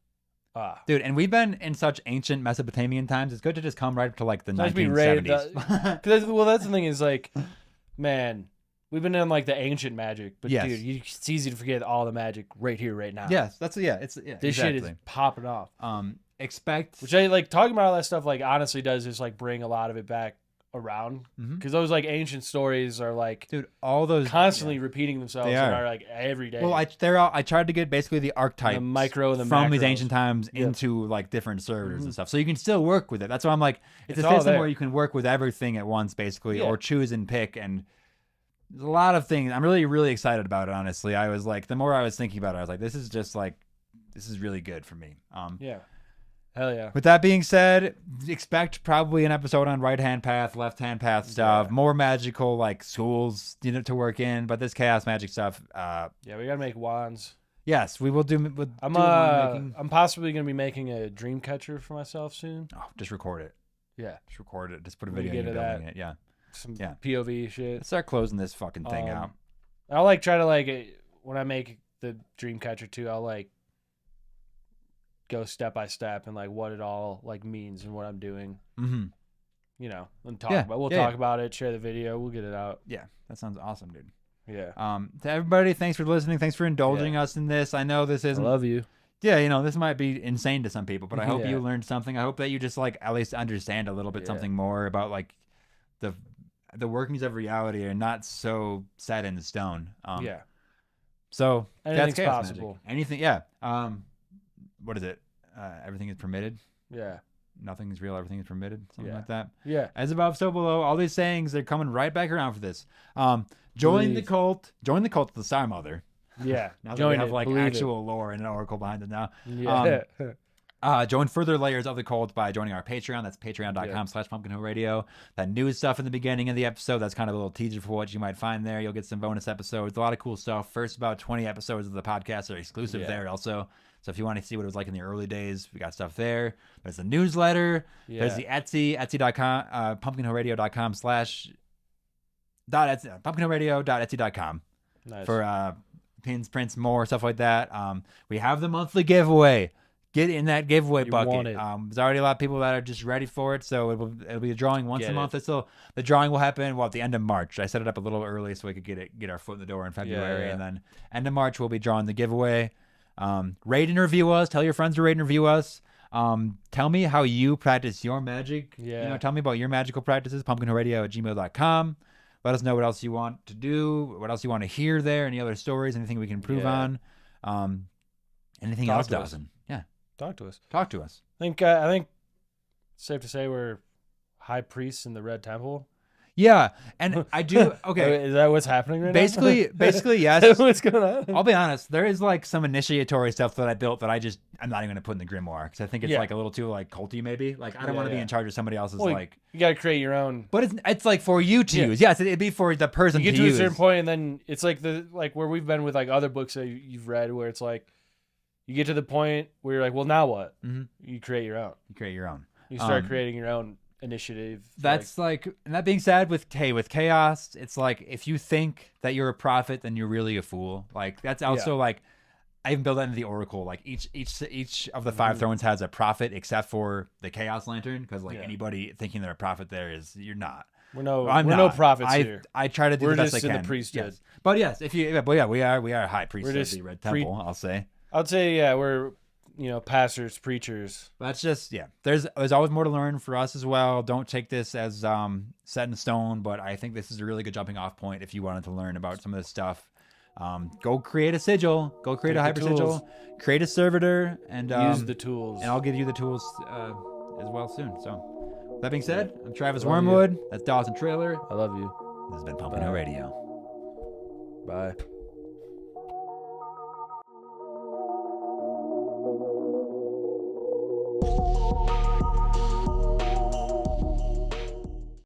Dude, and we've been in such ancient Mesopotamian times. It's good to just come right up to like the Nice to be rated 1970s. well, that's the thing is like, man, we've been in like the ancient magic, but Yes. dude, it's easy to forget all the magic right here, right now. Yes, it's This shit is popping off. Expect Which I like talking about all that stuff. Like honestly, does just like bring a lot of it back around because those like ancient stories are like, dude, all those constantly repeating themselves They and are. are like every day. Well, I tried to get basically the archetypes The micro and the from these macros. ancient times Yep. into like different servitors and stuff. So you can still work with it. That's why I'm like, it's a all system there. where you can work with everything at once, basically, Yeah. or choose and pick. And there's a lot of things. I'm really, really excited about it. Honestly, I was like, the more I was thinking about it, I was like, this is really good for me. yeah, hell yeah. With that being said, expect probably an episode on right hand path, left hand path stuff, Yeah. more magical like schools, to work in. But this chaos magic stuff, Yeah, we gotta make wands. yes, we will do. I'm making. I'm possibly gonna be making a dream catcher for myself soon. Oh, just record it. Yeah, Just record it. Just put a We can video in get you to building that. it. Yeah. some Yeah. POV shit. Let's start closing this fucking thing out. I'll like try to like when I make the dream catcher too. I'll like go step by step and like what it all like means and what I'm doing. Mm-hmm. You know, and talk Yeah, about. We'll yeah, talk yeah. about it. Share the video. We'll get it out. Yeah, that sounds awesome, dude. Yeah. To everybody, thanks for listening. Thanks for indulging us in this. I know this I isn't. love you. Yeah, this might be insane to some people, but I hope Yeah. you learned something. I hope that you just like at least understand a little bit Yeah. something more about like the workings of reality are not so set in stone. Yeah. So Anything's that's chaos possible. magic. Anything, yeah. What is it? Everything is permitted. Yeah. Nothing is real. Everything is permitted. Something Yeah. like that. Yeah. As above, so below. All these sayings, they're coming right back around for this. Join the Believe. cult. Join the cult of the Star Mother. Yeah. Now that Join we have it. like Believe it. actual lore and an oracle behind it now. Yeah. Join further layers of the cult by joining our Patreon. That's patreon.com/pumpkinhillradio. That news stuff in the beginning of the episode. That's kind of a little teaser for what you might find there. You'll get some bonus episodes. A lot of cool stuff. First about 20 episodes of the podcast are exclusive Yeah. there also. So if you want to see what it was like in the early days, we got stuff there. There's the newsletter. There's the Etsy, etsy.com, pumpkinhillradio.com pumpkinhillradio.etsy.com Nice. for pins, prints, more stuff like that. We have the monthly giveaway. Get in that giveaway You bucket. want it. There's already a lot of people that are just ready for it, so it'll be a drawing once Get a month. The drawing will happen at the end of March. I set it up a little early so we could get our foot in the door in February, yeah. and then end of March we'll be drawing the giveaway. Rate and review us. Tell your friends to rate and review us. Tell me how you practice your magic. Yeah. Tell me about your magical practices. pumpkinhillradio@gmail.com. Let us know what else you want to do, what else you want to hear there, any other stories, anything we can improve Yeah. on. Anything Talk else, to us. Dawson? Yeah. Talk to us. Talk to us. I think it's safe to say we're high priests in the Red Temple. Yeah. And I do, okay. Is that what's happening right Basically, now? yes. What's going on? I'll be honest. There is like some initiatory stuff that I built that I'm not even going to put in the grimoire because I think it's Yeah. like a little too like culty maybe. Like I don't Yeah, want to be yeah. in charge of somebody else's Well, like. You got to create your own. But it's like for you to Yeah. use. Yes, it'd be for the person You get to to use. a certain point, and then it's like where we've been with like other books that you've read, where it's like you get to the point where you're like, well, now what? Mhm. You create your own. You create your own. You start creating your own initiative. That's like, and that being said, with chaos, it's like if you think that you're a prophet, then you're really a fool. Like that's also like I even built that into the oracle. Like each of the 5 thrones has a prophet, except for the chaos lantern, because like anybody thinking they're a prophet there is you're not. we're no I'm no not. prophets here. I try to do We're the best just I in can. the priesthood. Yes. But yes, we are high priests We're of just the Red Temple. I'll say. I'd say we're pastors, preachers. That's just There's always more to learn for us as well. Don't take this as set in stone, but I think this is a really good jumping off point if you wanted to learn about some of this stuff. Go create a sigil. Go create a Take hyper the tools. sigil. Create a servitor and Use the tools. And I'll give you the tools as well soon. So that being said, I'm Travis Love you. Wormwood. That's Dawson Trailer. I love you. This has been Pumpkinhillradio. Bye.